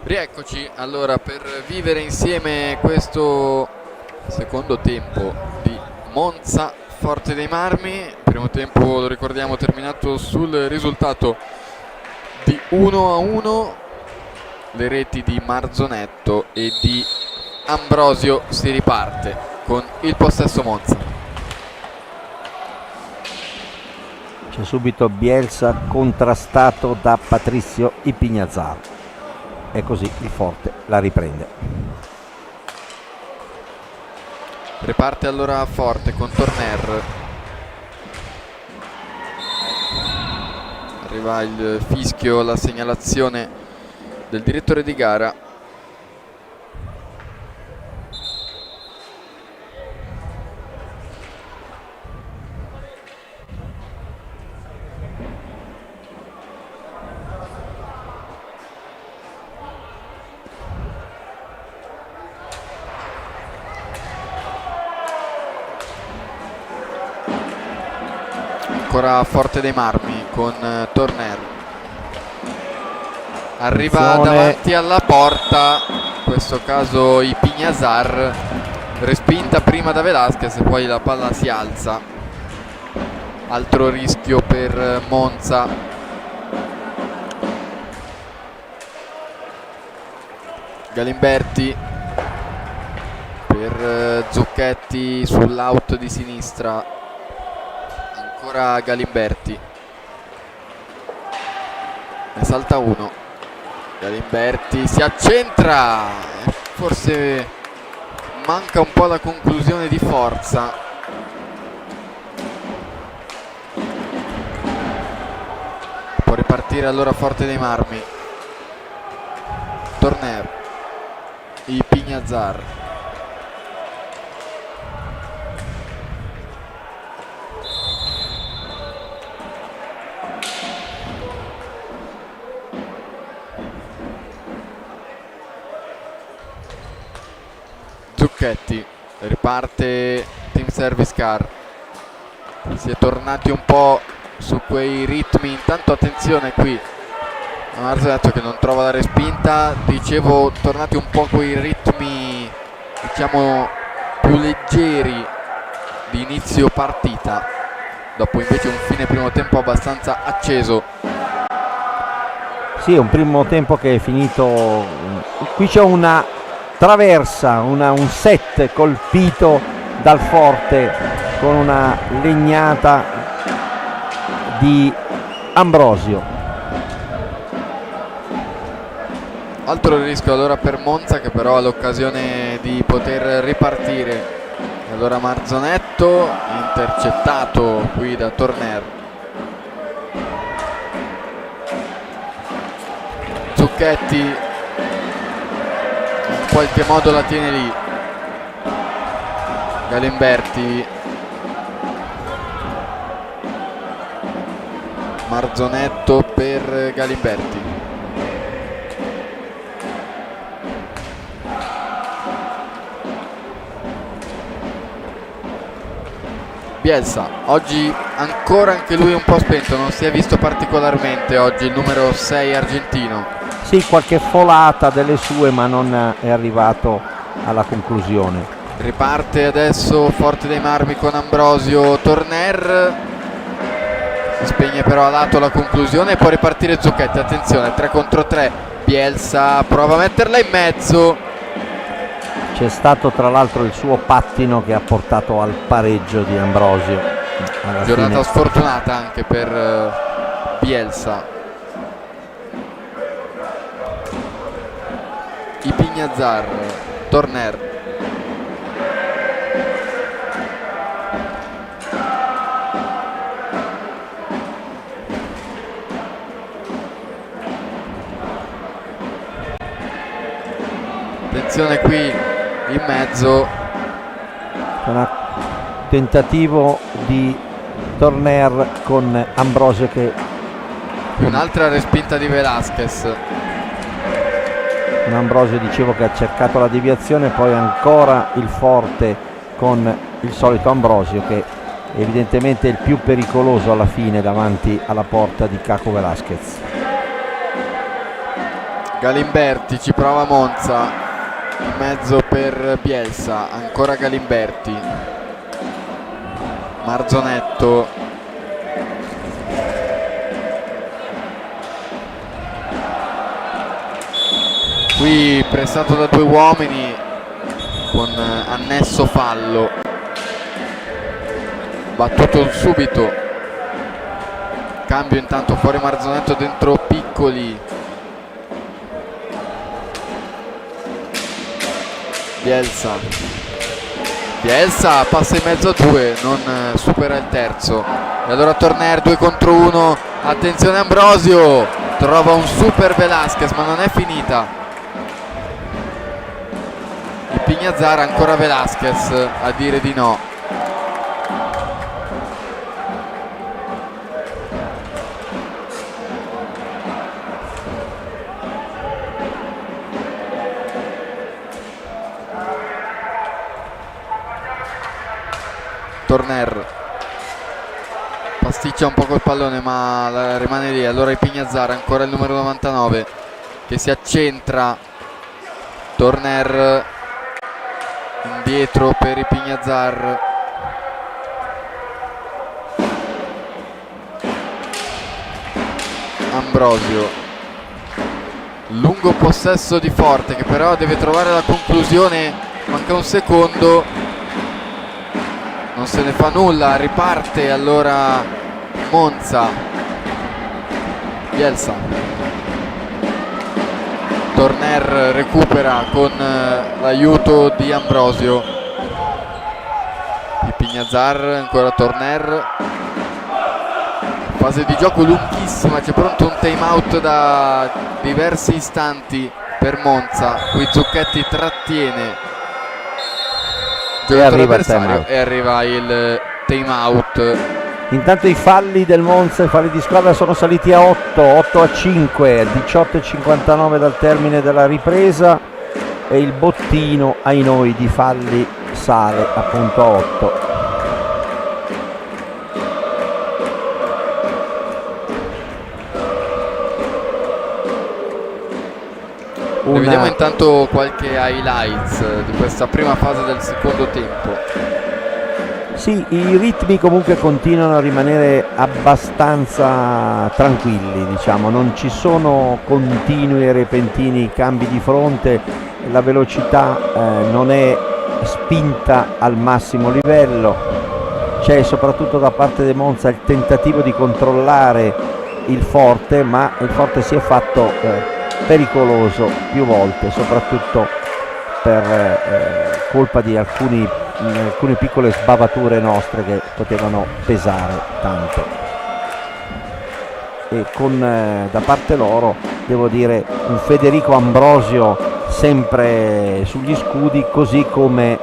Rieccoci allora per vivere insieme questo secondo tempo di Monza Forte dei Marmi. Primo tempo, lo ricordiamo, terminato sul risultato di 1-1. Le reti di Marzonetto e di Ambrosio. Si riparte con il possesso Monza. C'è subito Bielsa contrastato da Patrizio Ipignazar e così il Forte la riprende. Riparte allora Forte con Torner. Arriva il fischio, la segnalazione del direttore di gara. Ancora Forte dei Marmi con Torner. Arriva Attenzione. davanti alla porta, in questo caso Ipignazar, respinta prima da Velasquez e poi la palla si alza. Altro rischio per Monza. Galimberti per Zucchetti sull'out di sinistra. Ancora Galimberti, ne salta uno. Galimberti si accentra, forse manca un po' la conclusione di forza. Può ripartire allora Forte dei Marmi. Torner, Ipignazar. Zucchetti, riparte Team Service Car. Si è tornati un po' su quei ritmi. Intanto attenzione qui, Marzonetto che non trova la respinta. Dicevo, tornati un po' quei ritmi, diciamo, più leggeri di inizio partita, dopo invece un fine primo tempo abbastanza acceso. Sì, un primo tempo che è finito. Qui c'è una traversa, un set colpito dal Forte con una legnata di Ambrosio. Altro rischio allora per Monza, che però ha l'occasione di poter ripartire. Allora Marzonetto, intercettato qui da Torner. Zucchetti in qualche modo la tiene lì. Galimberti, Marzonetto per Galimberti. Bielsa, oggi ancora anche lui un po' spento, non si è visto particolarmente oggi il numero 6 argentino. Sì, qualche folata delle sue, ma non è arrivato alla conclusione. Riparte adesso Forte dei Marmi con Ambrosio. Torner si spegne però a lato la conclusione e può ripartire Zucchetti. Attenzione, 3 contro 3. Bielsa prova a metterla in mezzo. C'è stato tra l'altro il suo pattino che ha portato al pareggio di Ambrosio. Giornata fine. sfortunata anche per Bielsa. Ipignazar, Torner. Attenzione qui in mezzo. Un tentativo di Torner con Ambrosio che... Un'altra respinta di Velasquez. Un Ambrosio, dicevo, che ha cercato la deviazione, poi ancora il Forte con il solito Ambrosio che evidentemente è il più pericoloso alla fine davanti alla porta di Caco Velasquez. Galimberti, ci prova Monza, in mezzo per Bielsa, ancora Galimberti, Marzonetto, qui pressato da due uomini con annesso fallo, battuto subito, cambio intanto, fuori Marzonetto, dentro Piccoli, Bielsa passa in mezzo a due, non supera il terzo, e allora Torner 2 contro 1, attenzione Ambrosio, trova un super Velasquez ma non è finita, il Pignazzara, ancora Velasquez a dire di no. Torner pasticcia un po' col pallone ma rimane lì, allora il Pignazzara, ancora il numero 99 che si accentra, Torner indietro per il Pignazzar, Ambrosio, lungo possesso di Forte che però deve trovare la conclusione, manca un secondo, non se ne fa nulla, riparte allora Monza, Bielsa, Torner recupera con l'aiuto di Ambrosio, il Pignazzar, ancora Torner, fase di gioco lunghissima, c'è pronto un time out da diversi istanti per Monza, qui Zucchetti trattiene e arriva il time out. Intanto i falli del Monza, i falli di squadra sono saliti a 8 a 5, 18:59 dal termine della ripresa, e il bottino ai noi di falli sale appunto a 8. Vediamo intanto qualche highlights di questa prima fase del secondo tempo. Sì, i ritmi comunque continuano a rimanere abbastanza tranquilli, diciamo, non ci sono continui e repentini cambi di fronte, la velocità non è spinta al massimo livello, c'è soprattutto da parte del Monza il tentativo di controllare il Forte, ma il Forte si è fatto pericoloso più volte, soprattutto per colpa di alcune piccole sbavature nostre che potevano pesare tanto, e con da parte loro devo dire un Federico Ambrosio sempre sugli scudi, così come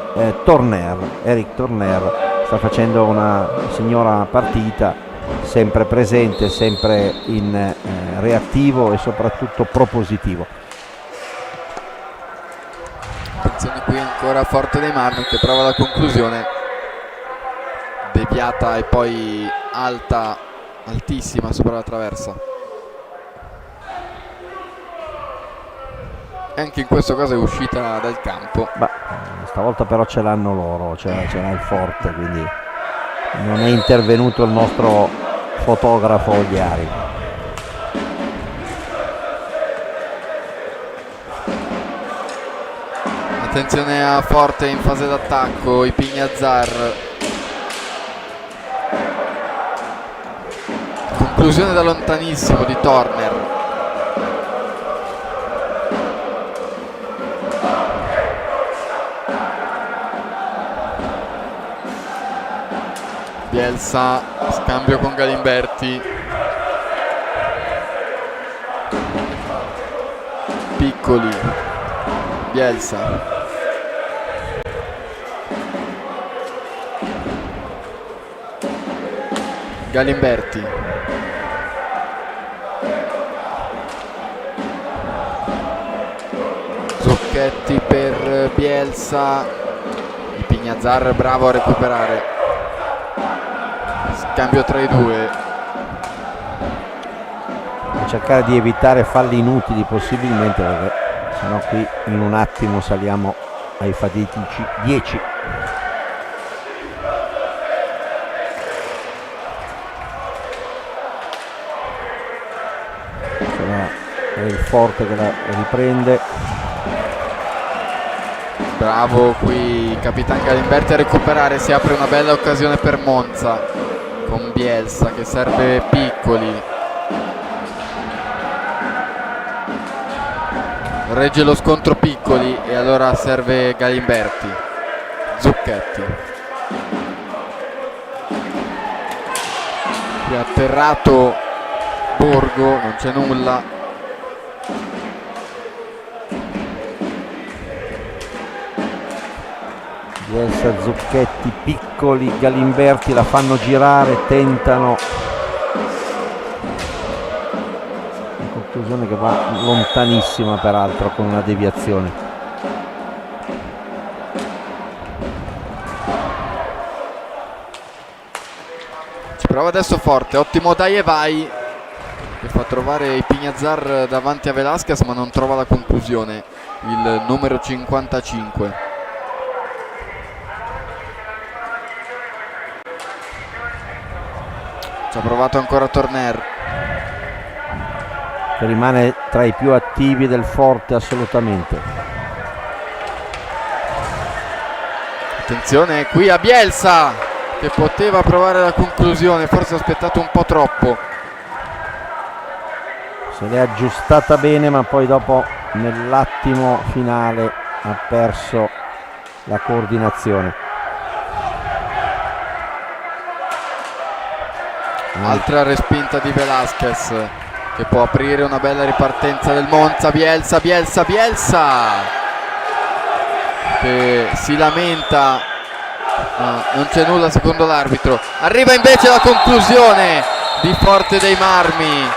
Eric Torner sta facendo una signora partita, sempre presente, sempre in reattivo e soprattutto propositivo. Attenzione qui ancora Forte dei Marmi che prova la conclusione, deviata e poi alta, altissima sopra la traversa, e anche in questo caso è uscita dal campo. Stavolta però ce l'hanno loro, ce l'ha il Forte, quindi non è intervenuto il nostro fotografo Ogliari. Attenzione a Forte in fase d'attacco, i Pignazzar, conclusione da lontanissimo di Torner, Bielsa, scambio con Galimberti, Piccoli, Bielsa, Galimberti, Zucchetti per Bielsa, il Pignazzar bravo a recuperare, scambio tra i due, cercare di evitare falli inutili possibilmente, perché sennò qui in un attimo saliamo ai fatidici 10. È il Forte che la riprende. Bravo qui Capitan Galimberti a recuperare, si apre una bella occasione per Monza con Bielsa che serve Piccoli, regge lo scontro Piccoli e allora serve Galimberti. Zucchetti qui ha atterrato Borgo, non c'è nulla. Bielsa, Zucchetti, Piccoli, Galimberti la fanno girare, tentano. Una conclusione che va lontanissima peraltro con una deviazione. Ci prova adesso Forte, ottimo dai e vai che fa trovare i Pignazzar davanti a Velasquez, ma non trova la conclusione il numero 55. Ci ha provato ancora Torner, che rimane tra i più attivi del Forte assolutamente. attenzione qui a Bielsa che poteva provare la conclusione, forse ha aspettato un po' troppo. Se l'è aggiustata bene, ma poi dopo nell'attimo finale ha perso la coordinazione. Altra respinta di Velasquez che può aprire una bella ripartenza del Monza. Bielsa che si lamenta, ma non c'è nulla secondo l'arbitro. Arriva invece la conclusione di Forte dei Marmi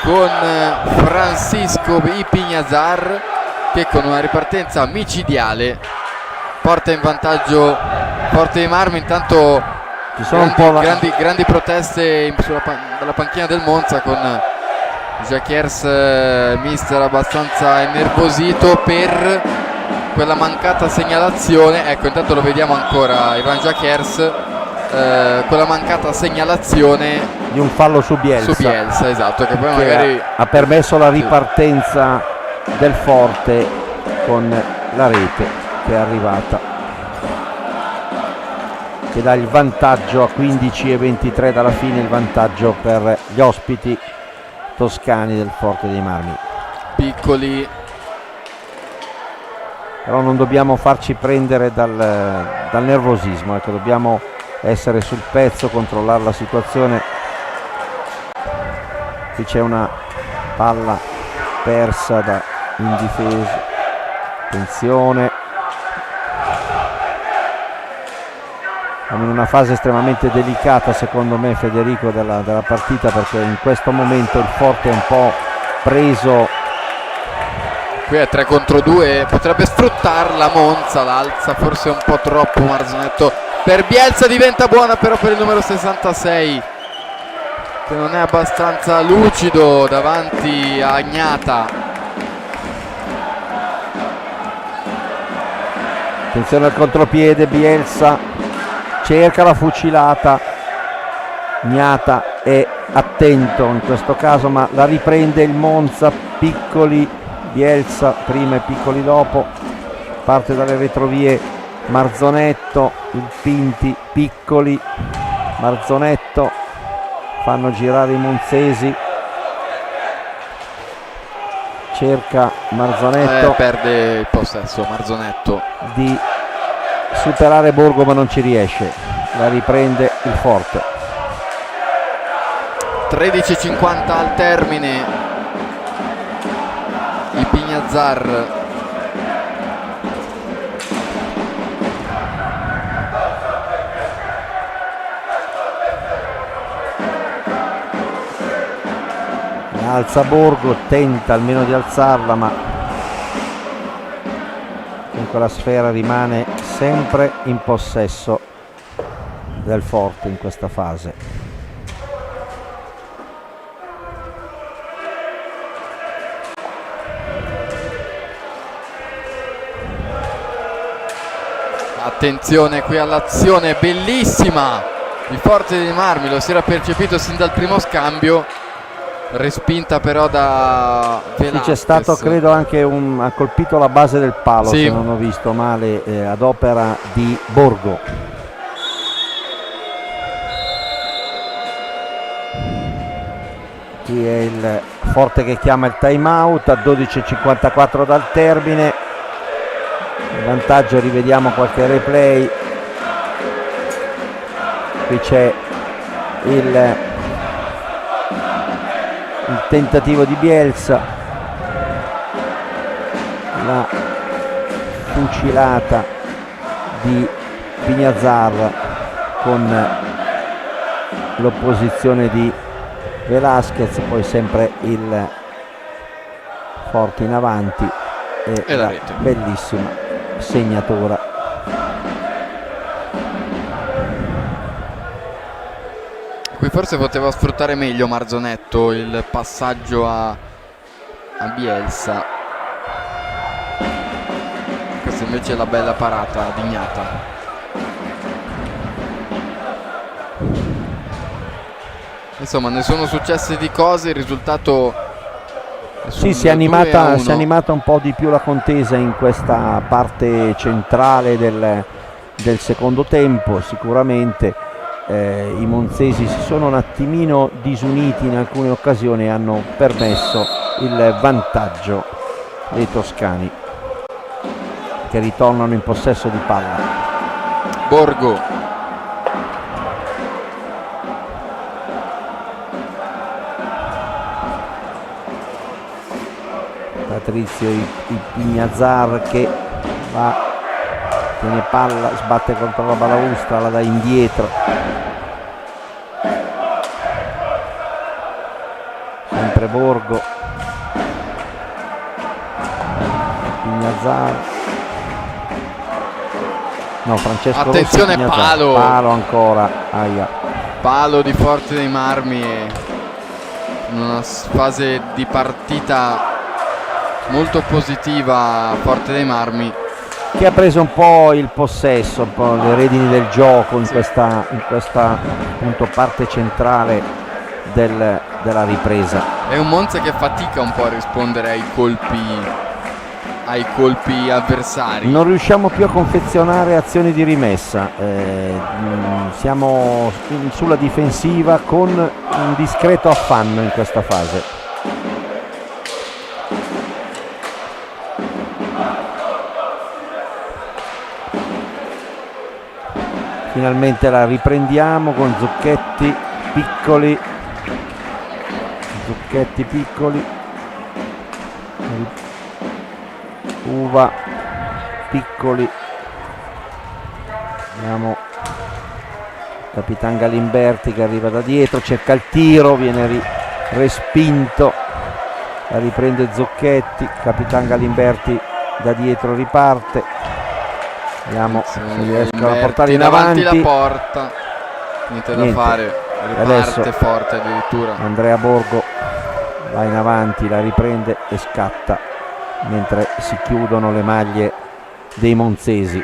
con Francisco Ipignazar che con una ripartenza micidiale porta in vantaggio Forte dei Marmi. Intanto ci sono grandi proteste dalla panchina del Monza, con Jacquiers mister abbastanza innervosito per quella mancata segnalazione. Ecco, intanto lo vediamo ancora Ivan Jacquiers, quella mancata segnalazione di un fallo su Bielsa, esatto, che poi magari ha permesso la ripartenza del Forte con la rete che è arrivata, che dà il vantaggio a 15:23 dalla fine, il vantaggio per gli ospiti toscani del Forte dei Marmi. Piccoli, però non dobbiamo farci prendere dal nervosismo, ecco, dobbiamo essere sul pezzo, controllare la situazione. Qui c'è una palla persa in difesa, attenzione. Siamo in una fase estremamente delicata secondo me, Federico, della partita, perché in questo momento il Forte è un po' preso. Qui è 3 contro 2, potrebbe sfruttarla Monza, l'alza forse un po' troppo Marzonetto. Per Bielsa diventa buona però per il numero 66 che non è abbastanza lucido davanti a Agnata. Attenzione al contropiede, Bielsa cerca la fucilata, Agnata è attento in questo caso, ma la riprende il Monza. Piccoli, Bielsa prima e Piccoli dopo, parte dalle retrovie Marzonetto, il Pinti, Piccoli, Marzonetto, fanno girare i monzesi, cerca Marzonetto, perde il possesso Marzonetto di superare Borgo ma non ci riesce, la riprende il Forte. 13:50 al termine, i Pignazzar alza Borgo, tenta almeno di alzarla, ma comunque la sfera rimane sempre in possesso del Forte in questa fase. Attenzione qui all'azione bellissima di Forte dei Marmi, lo si era percepito sin dal primo scambio, respinta però da Velasquez. Sì, c'è stato credo anche ha colpito la base del palo, sì, se non ho visto male, ad opera di Borgo. Qui è il Forte che chiama il time out a 12:54 dal termine. Il vantaggio, rivediamo qualche replay. Qui c'è il tentativo di Bielsa, la fucilata di Pignazar con l'opposizione di Velasquez, poi sempre il Forte in avanti e la rete. Bellissima segnatura. Qui forse poteva sfruttare meglio Marzonetto il passaggio a Bielsa. Questa invece è la bella parata di Gnata. Insomma, ne sono successe di cose, il risultato sì, si è animata un po' di più la contesa in questa parte centrale del secondo tempo. Sicuramente i monzesi si sono un attimino disuniti in alcune occasioni e hanno permesso il vantaggio dei toscani, che ritornano in possesso di palla. Borgo, Patrizio Pignazar che va, tiene palla, sbatte contro la balaustra, la dà indietro, sempre Borgo, Pignazar, no, Francesco attenzione, Rossi, palo ancora, aia. Palo di Forte dei Marmi in una fase di partita molto positiva. Forte dei Marmi che ha preso un po' il possesso, un po' le redini del gioco in questa appunto parte centrale della ripresa. È un Monza che fatica un po' a rispondere ai colpi avversari. Non riusciamo più a confezionare azioni di rimessa, siamo sulla difensiva con un discreto affanno in questa fase. Finalmente la riprendiamo con Zucchetti piccoli, Uva piccoli, vediamo Capitan Galimberti che arriva da dietro, cerca il tiro, viene respinto, la riprende Zucchetti, Capitan Galimberti da dietro riparte, vediamo se riescono a portare in avanti la porta, niente da fare, riparte Forte addirittura. Andrea Borgo va in avanti, la riprende e scatta mentre si chiudono le maglie dei monzesi.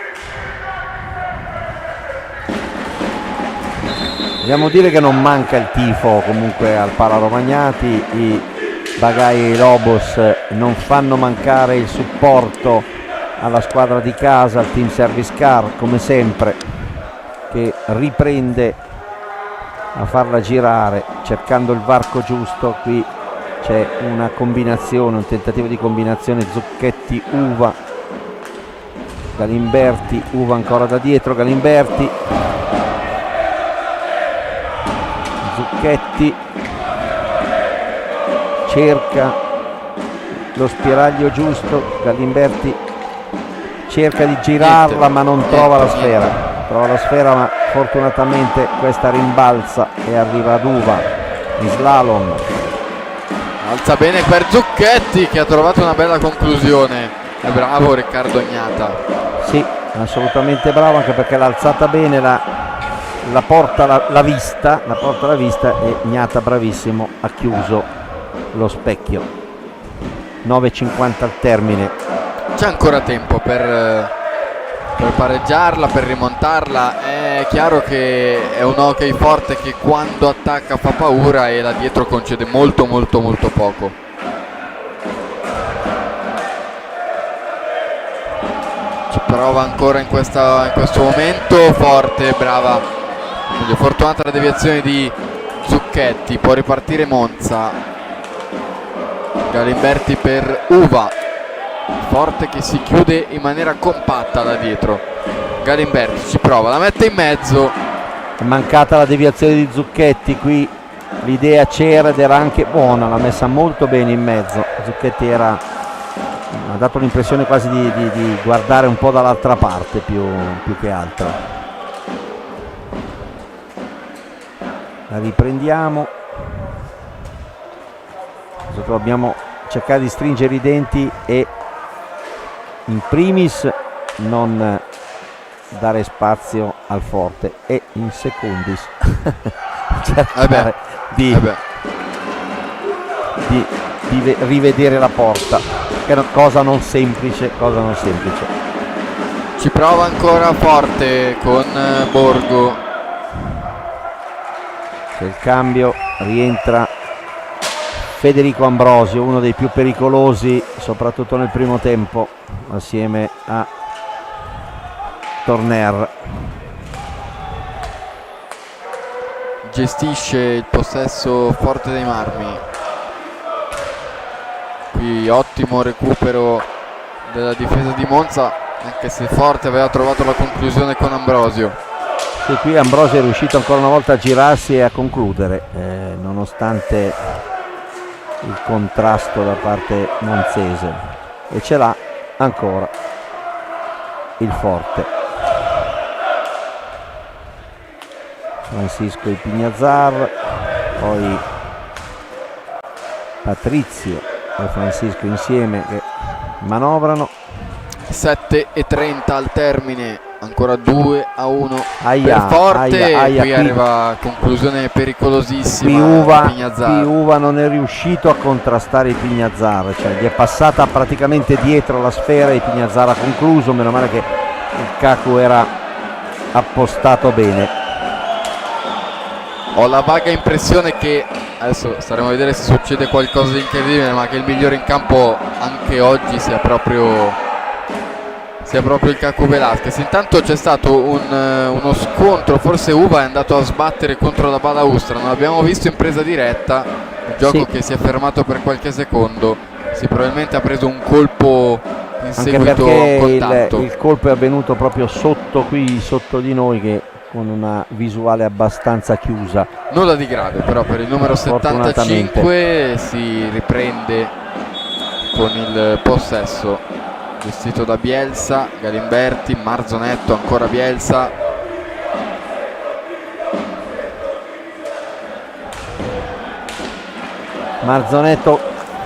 Dobbiamo dire che non manca il tifo comunque al Pala Romagnati, i Bagai e i Lobos non fanno mancare il supporto alla squadra di casa, al Team Service Car come sempre, che riprende a farla girare cercando il varco giusto. Qui c'è una combinazione, un tentativo di combinazione Zucchetti Uva, Galimberti, Uva ancora da dietro, Galimberti, Zucchetti cerca lo spiraglio giusto, Galimberti cerca di girarla ma non trova la sfera, ma fortunatamente questa rimbalza e arriva ad Uva in slalom. Alza bene per Zucchetti che ha trovato una bella conclusione. È bravo Riccardo Gnata. Sì, assolutamente bravo, anche perché l'ha alzata bene, la porta la vista e Gnata bravissimo, ha chiuso lo specchio. 9:50 al termine. C'è ancora tempo per pareggiarla, per rimontarla. È chiaro che è un hockey forte che quando attacca fa paura e là dietro concede molto poco. Ci prova ancora in questo momento, forte, brava, meglio, fortunata la deviazione di Zucchetti. Può ripartire Monza. Galimberti per Uva, forte che si chiude in maniera compatta da dietro. Galimberti ci prova, la mette in mezzo. È mancata la deviazione di Zucchetti, qui l'idea c'era ed era anche buona, l'ha messa molto bene in mezzo. Zucchetti ha dato l'impressione quasi di guardare un po' dall'altra parte più che altro. La riprendiamo. Dobbiamo cercare di stringere i denti e in primis non dare spazio al forte e in secundis cercare di rivedere la porta, che è una cosa non semplice. Ci prova ancora forte con Borgo. C'è il cambio, rientra Federico Ambrosio, uno dei più pericolosi soprattutto nel primo tempo, assieme a Torner. Gestisce il possesso forte dei Marmi. Qui ottimo recupero della difesa di Monza, anche se forte aveva trovato la conclusione con Ambrosio. Sì, qui Ambrosio è riuscito ancora una volta a girarsi e a concludere, nonostante il contrasto da parte monzese, e ce l'ha ancora il forte. Francisco e Pignazzar, poi Patrizio e Francisco insieme che manovrano. 7:30 al termine, ancora 2-1 Aia, per forte. aia, qui arriva a conclusione pericolosissima. Qui Uva non è riuscito a contrastare i Pignazzar, cioè gli è passata praticamente dietro la sfera e Pignazzar ha concluso. Meno male che il Cacu era appostato bene. Ho la vaga impressione che adesso staremo a vedere se succede qualcosa di incredibile, ma che il migliore in campo anche oggi sia proprio il Cacu Velasquez. Intanto c'è stato uno scontro, forse Uva è andato a sbattere contro la balaustra, non l'abbiamo visto in presa diretta, il gioco che si è fermato per qualche secondo. Probabilmente ha preso un colpo in anche seguito perché a contatto. il colpo è avvenuto proprio sotto di noi, che con una visuale abbastanza chiusa. Nulla di grave però per il numero 75, si riprende con il possesso gestito da Bielsa. Galimberti, Marzonetto, ancora Bielsa. Marzonetto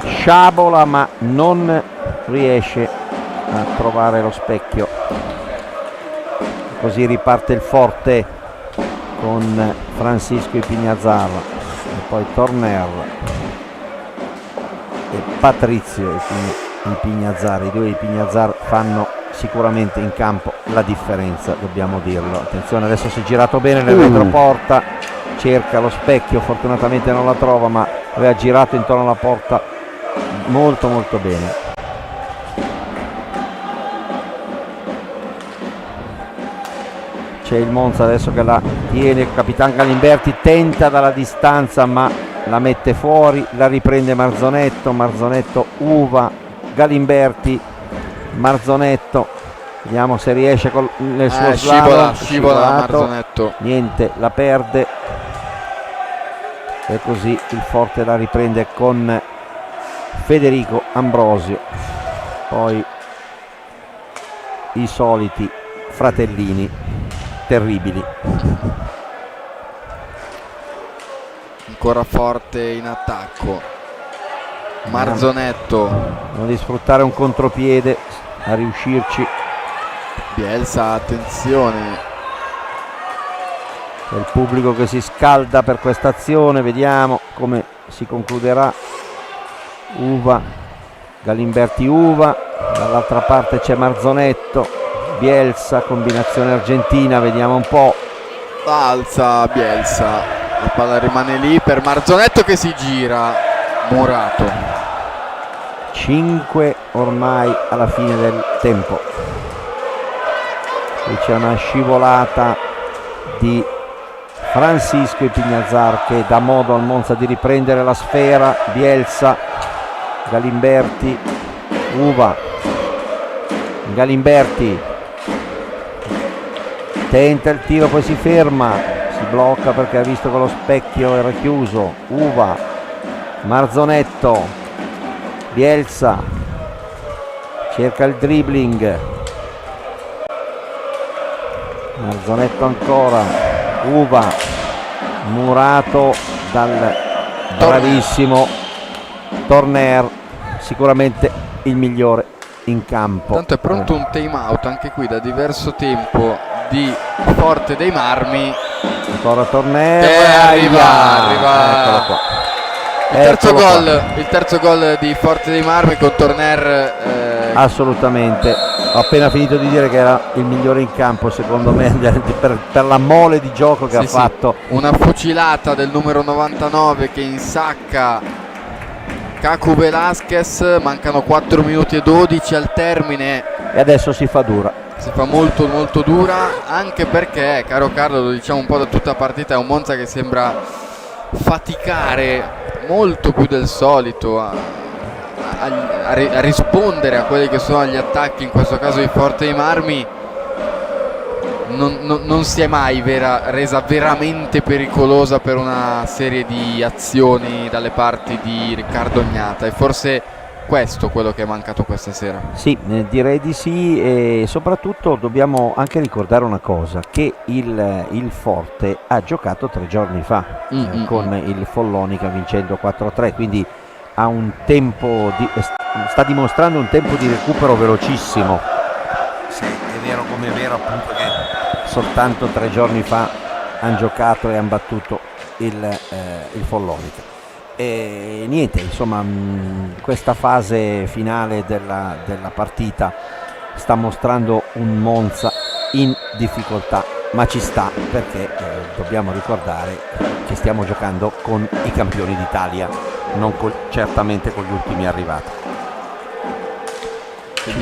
sciabola ma non riesce a trovare lo specchio. Così riparte il forte con Francisco e Pignazzar, e poi Torner e Patrizio e Pignazzar. I due di Pignazzar fanno sicuramente in campo la differenza, dobbiamo dirlo. Attenzione, adesso si è girato bene nel retroporta, cerca lo specchio, fortunatamente non la trova, ma aveva girato intorno alla porta molto bene. C'è il Monza adesso che la tiene il Capitan Galimberti, tenta dalla distanza ma la mette fuori, la riprende Marzonetto, Uva, Galimberti, Marzonetto, vediamo se riesce nel suo scivola Marzonetto, niente, la perde, e così il forte la riprende con Federico Ambrosio, poi i soliti fratellini terribili. Ancora forte in attacco Marzonetto, di sfruttare un contropiede, a riuscirci. Bielsa, attenzione, c'è il pubblico che si scalda per questa azione, vediamo come si concluderà. Uva, Galimberti, Uva, dall'altra parte c'è Marzonetto, Bielsa, combinazione argentina, vediamo un po'. Alza Bielsa, la palla rimane lì per Marzonetto che si gira. Murato. 5 ormai alla fine del tempo. Qui c'è una scivolata di Francisco Ipignazar che dà modo al Monza di riprendere la sfera. Bielsa, Galimberti, Uva, Galimberti tenta il tiro, poi si ferma, si blocca perché ha visto che lo specchio era chiuso. Uva, Marzonetto, Bielsa cerca il dribbling, Marzonetto ancora, Uva, murato dal bravissimo Torner, sicuramente il migliore in campo. Tanto è pronto un time out anche qui da diverso tempo di Forte dei Marmi. Ancora Torner, arriva eccolo qua. Il terzo gol di Forte dei Marmi con Torner. Assolutamente, ho appena finito di dire che era il migliore in campo secondo me per la mole di gioco che ha fatto. Una fucilata del numero 99 che insacca Cacu Velasquez. Mancano 4 minuti e 12 al termine e adesso si fa dura. Si fa molto molto dura, anche perché, caro Carlo, lo diciamo un po' da tutta la partita, è un Monza che sembra faticare molto più del solito a rispondere a quelli che sono gli attacchi, in questo caso di Forte dei Marmi. Non si è mai resa veramente pericolosa per una serie di azioni dalle parti di Riccardo Ognata, e forse questo quello che è mancato questa sera. Sì, direi di sì, e soprattutto dobbiamo anche ricordare una cosa, che il Forte ha giocato 3 giorni fa con il Follonica vincendo 4-3, quindi ha un tempo sta dimostrando un tempo di recupero velocissimo. Sì, è vero, come è vero appunto che soltanto 3 giorni fa hanno giocato e hanno battuto il Follonica. E niente, insomma, questa fase finale della partita sta mostrando un Monza in difficoltà, ma ci sta, perché dobbiamo ricordare che stiamo giocando con i campioni d'Italia, non certamente con gli ultimi arrivati.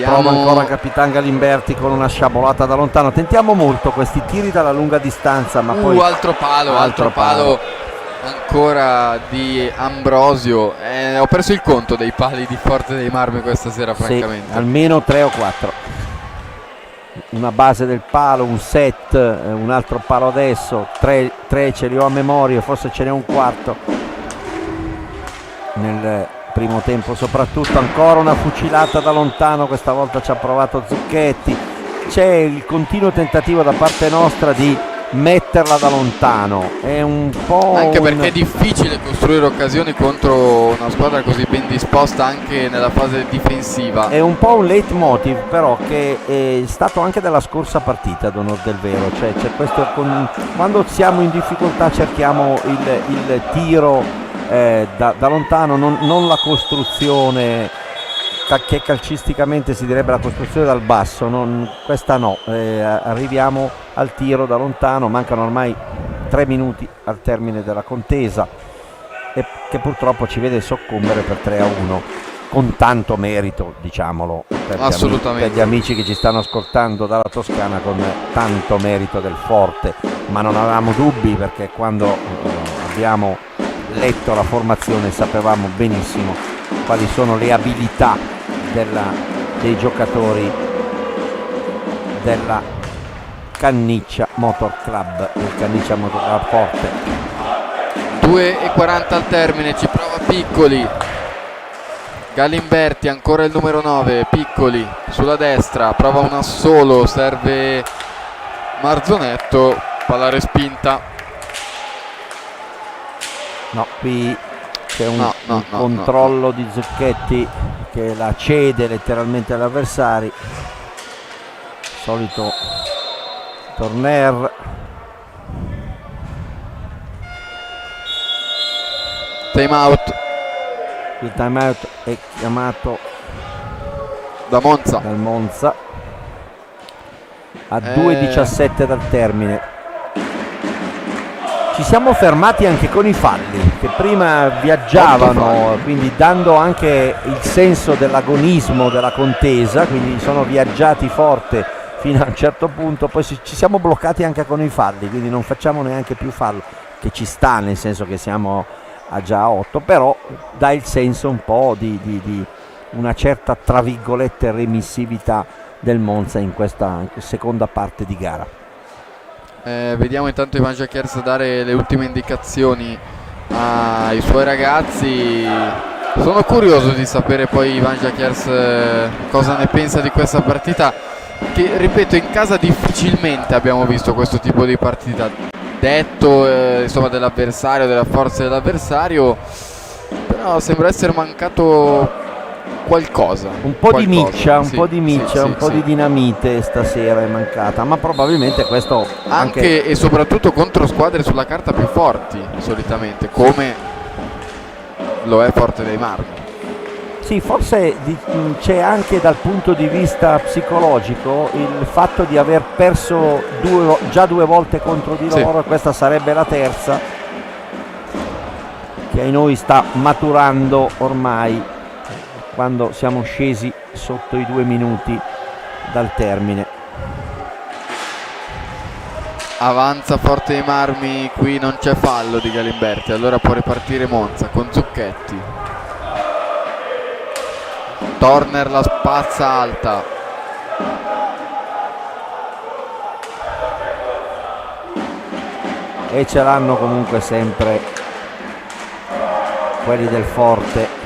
Prova ancora Capitan Galimberti con una sciabolata da lontano. Tentiamo molto questi tiri dalla lunga distanza, ma poi altro palo ancora di Ambrosio. Ho perso il conto dei pali di Forte dei Marmi questa sera, francamente. Sì, almeno 3 o 4. Una base del palo, un set, un altro palo adesso, 3 ce li ho a memoria, forse ce n'è un quarto nel primo tempo. Soprattutto ancora una fucilata da lontano, questa volta ci ha provato Zucchetti. C'è il continuo tentativo da parte nostra di metterla da lontano, è un po' anche perché è difficile costruire occasioni contro una squadra così ben disposta anche nella fase difensiva. È un po' un leitmotiv però che è stato anche della scorsa partita, ad onor del vero, cioè c'è questo, quando siamo in difficoltà cerchiamo il tiro da lontano, non la costruzione che calcisticamente si direbbe la costruzione dal basso, questa no, arriviamo al tiro da lontano. Mancano ormai 3 minuti al termine della contesa, e che purtroppo ci vede soccombere per 3-1 con tanto merito, diciamolo, per gli amici che ci stanno ascoltando dalla Toscana, con tanto merito del Forte, ma non avevamo dubbi, perché quando abbiamo letto la formazione sapevamo benissimo quali sono le abilità dei giocatori della Canniccia Motor Club, del Canniccia Motor Club Forte. 2:40 al termine, ci prova Piccoli. Galimberti, ancora il numero 9, Piccoli sulla destra, prova un assolo, serve Marzonetto, palla respinta. No, qui c'è un controllo di Zucchetti che la cede letteralmente agli avversari. Solito Torner. Time out. Il time out è chiamato da Monza. dal Monza. a 2:17 dal termine. Ci siamo fermati anche con i falli che prima viaggiavano, quindi dando anche il senso dell'agonismo della contesa, quindi sono viaggiati forte fino a un certo punto, poi ci siamo bloccati anche con i falli, quindi non facciamo neanche più fallo, che ci sta, nel senso che siamo a già 8, però dà il senso un po' di una certa, tra virgolette, remissività del Monza in questa seconda parte di gara. Vediamo intanto Ivan Jacquers dare le ultime indicazioni ai suoi ragazzi. Sono curioso di sapere poi Ivan Jacquers cosa ne pensa di questa partita, che ripeto, in casa difficilmente abbiamo visto questo tipo di partita, detto insomma dell'avversario, della forza dell'avversario, però sembra essere mancato qualcosa, un po' di miccia, sì, un po' di dinamite stasera è mancata, ma probabilmente questo anche e soprattutto contro squadre sulla carta più forti solitamente, come lo è Forte dei Marmi. Sì, forse c'è anche dal punto di vista psicologico il fatto di aver perso già 2 volte contro di loro, e questa sarebbe la terza, che ai noi sta maturando ormai, quando siamo scesi sotto i 2 minuti dal termine. Avanza Forte dei Marmi, qui non c'è fallo di Galimberti, allora può ripartire Monza con Zucchetti. Turner la spazza alta, e ce l'hanno comunque sempre quelli del Forte.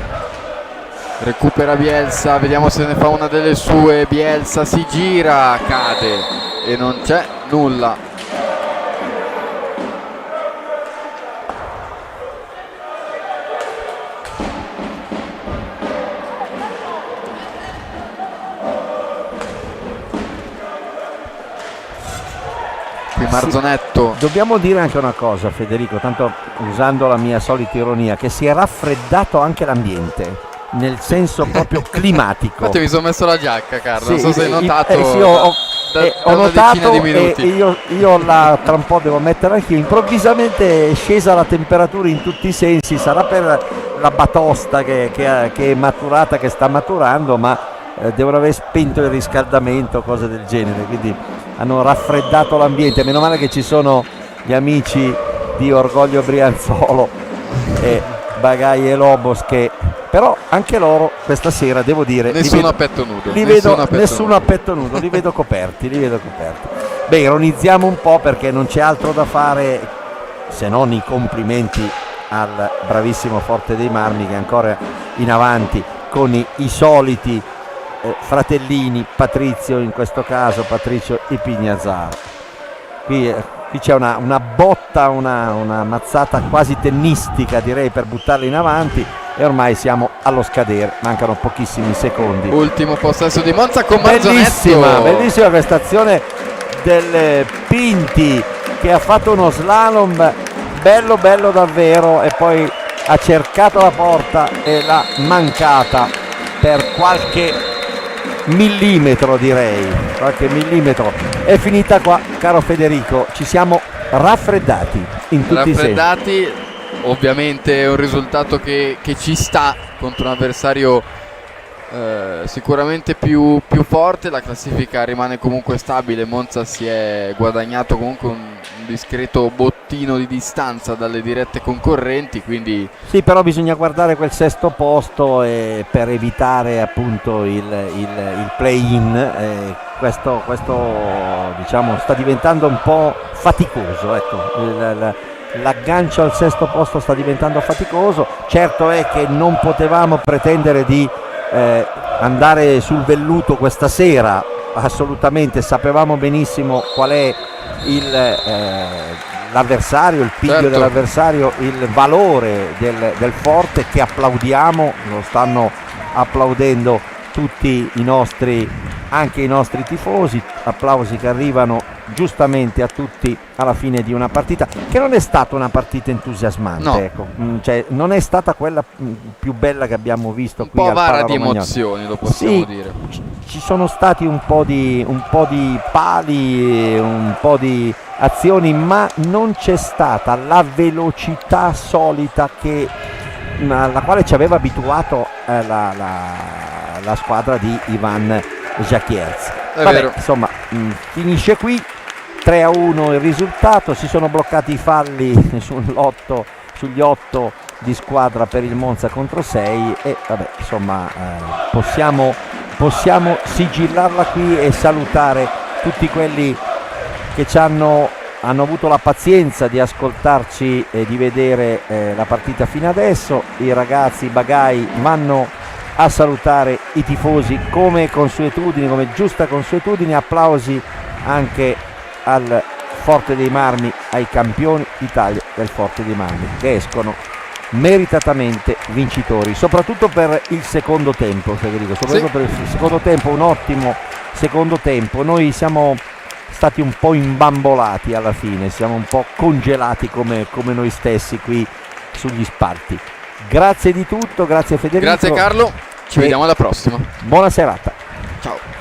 recupera Bielsa, vediamo se ne fa una delle sue. Bielsa si gira, cade e non c'è nulla. Qui Marzonetto. Dobbiamo dire anche una cosa, Federico, tanto usando la mia solita ironia, che si è raffreddato anche l'ambiente, nel senso proprio climatico. Infatti mi sono messo la giacca, Carlo, sì, non so se hai notato. Sì, ho notato, di minuti. e io tra un po' devo mettere anch'io. Improvvisamente è scesa la temperatura in tutti i sensi, sarà per la batosta che è maturata, che sta maturando, ma devono aver spento il riscaldamento, cose del genere, quindi hanno raffreddato l'ambiente. Meno male che ci sono gli amici di Orgoglio Brianzolo e Bagai e Lobos, che però anche loro questa sera, devo dire, nessuno a petto nudo, nessuno a petto nudo, li vedo coperti. Beh, ironizziamo un po' perché non c'è altro da fare se non i complimenti al bravissimo Forte dei Marmi, che è ancora in avanti con i soliti fratellini, Patrizio in questo caso, Patrizio e Pignazzaro. Qui c'è una botta, una mazzata quasi tennistica, direi, per buttarli in avanti, e ormai siamo allo scadere, mancano pochissimi secondi. Ultimo possesso di Monza con Marzonetto. Bellissima questa azione del Pinti, che ha fatto uno slalom bello davvero, e poi ha cercato la porta e l'ha mancata per qualche millimetro, direi, È finita qua, caro Federico, ci siamo raffreddati in tutti i sensi. Ovviamente è un risultato che ci sta contro un avversario sicuramente più forte. La classifica rimane comunque stabile, Monza si è guadagnato comunque un discreto bottino di distanza dalle dirette concorrenti, quindi sì, però bisogna guardare quel sesto posto per evitare appunto il play-in. Questo diciamo sta diventando un po' faticoso, ecco. L'aggancio al sesto posto sta diventando faticoso. Certo è che non potevamo pretendere di andare sul velluto questa sera, assolutamente. Sapevamo benissimo qual è l'avversario, il piglio, certo, dell'avversario, il valore del Forte, che applaudiamo, lo stanno applaudendo tutti anche i nostri tifosi, applausi che arrivano giustamente a tutti alla fine di una partita che non è stata una partita entusiasmante, no. Ecco. Cioè, non è stata quella più bella che abbiamo visto qui al Paolo Romagnoli. Un po' avara di emozioni, lo possiamo dire. ci sono stati un po' di pali, un po' di azioni, ma non c'è stata la velocità solita alla quale ci aveva abituato la squadra di Ivan Jacquierz. Vabbè, insomma, finisce qui 3-1 il risultato, si sono bloccati i falli sugli 8 di squadra per il Monza contro 6 e vabbè, insomma, possiamo sigillarla qui e salutare tutti quelli che hanno avuto la pazienza di ascoltarci e di vedere la partita fino adesso. I ragazzi, i Bagai, vanno a salutare i tifosi come giusta consuetudine. Applausi anche al Forte dei Marmi, ai campioni d'Italia del Forte dei Marmi, che escono meritatamente vincitori, soprattutto per il secondo tempo, Federico, per il secondo tempo, un ottimo secondo tempo. Noi siamo stati un po' imbambolati alla fine, siamo un po' congelati come noi stessi qui sugli spalti. Grazie di tutto, grazie Federico. Grazie Carlo, ci vediamo alla prossima. Buona serata. Ciao.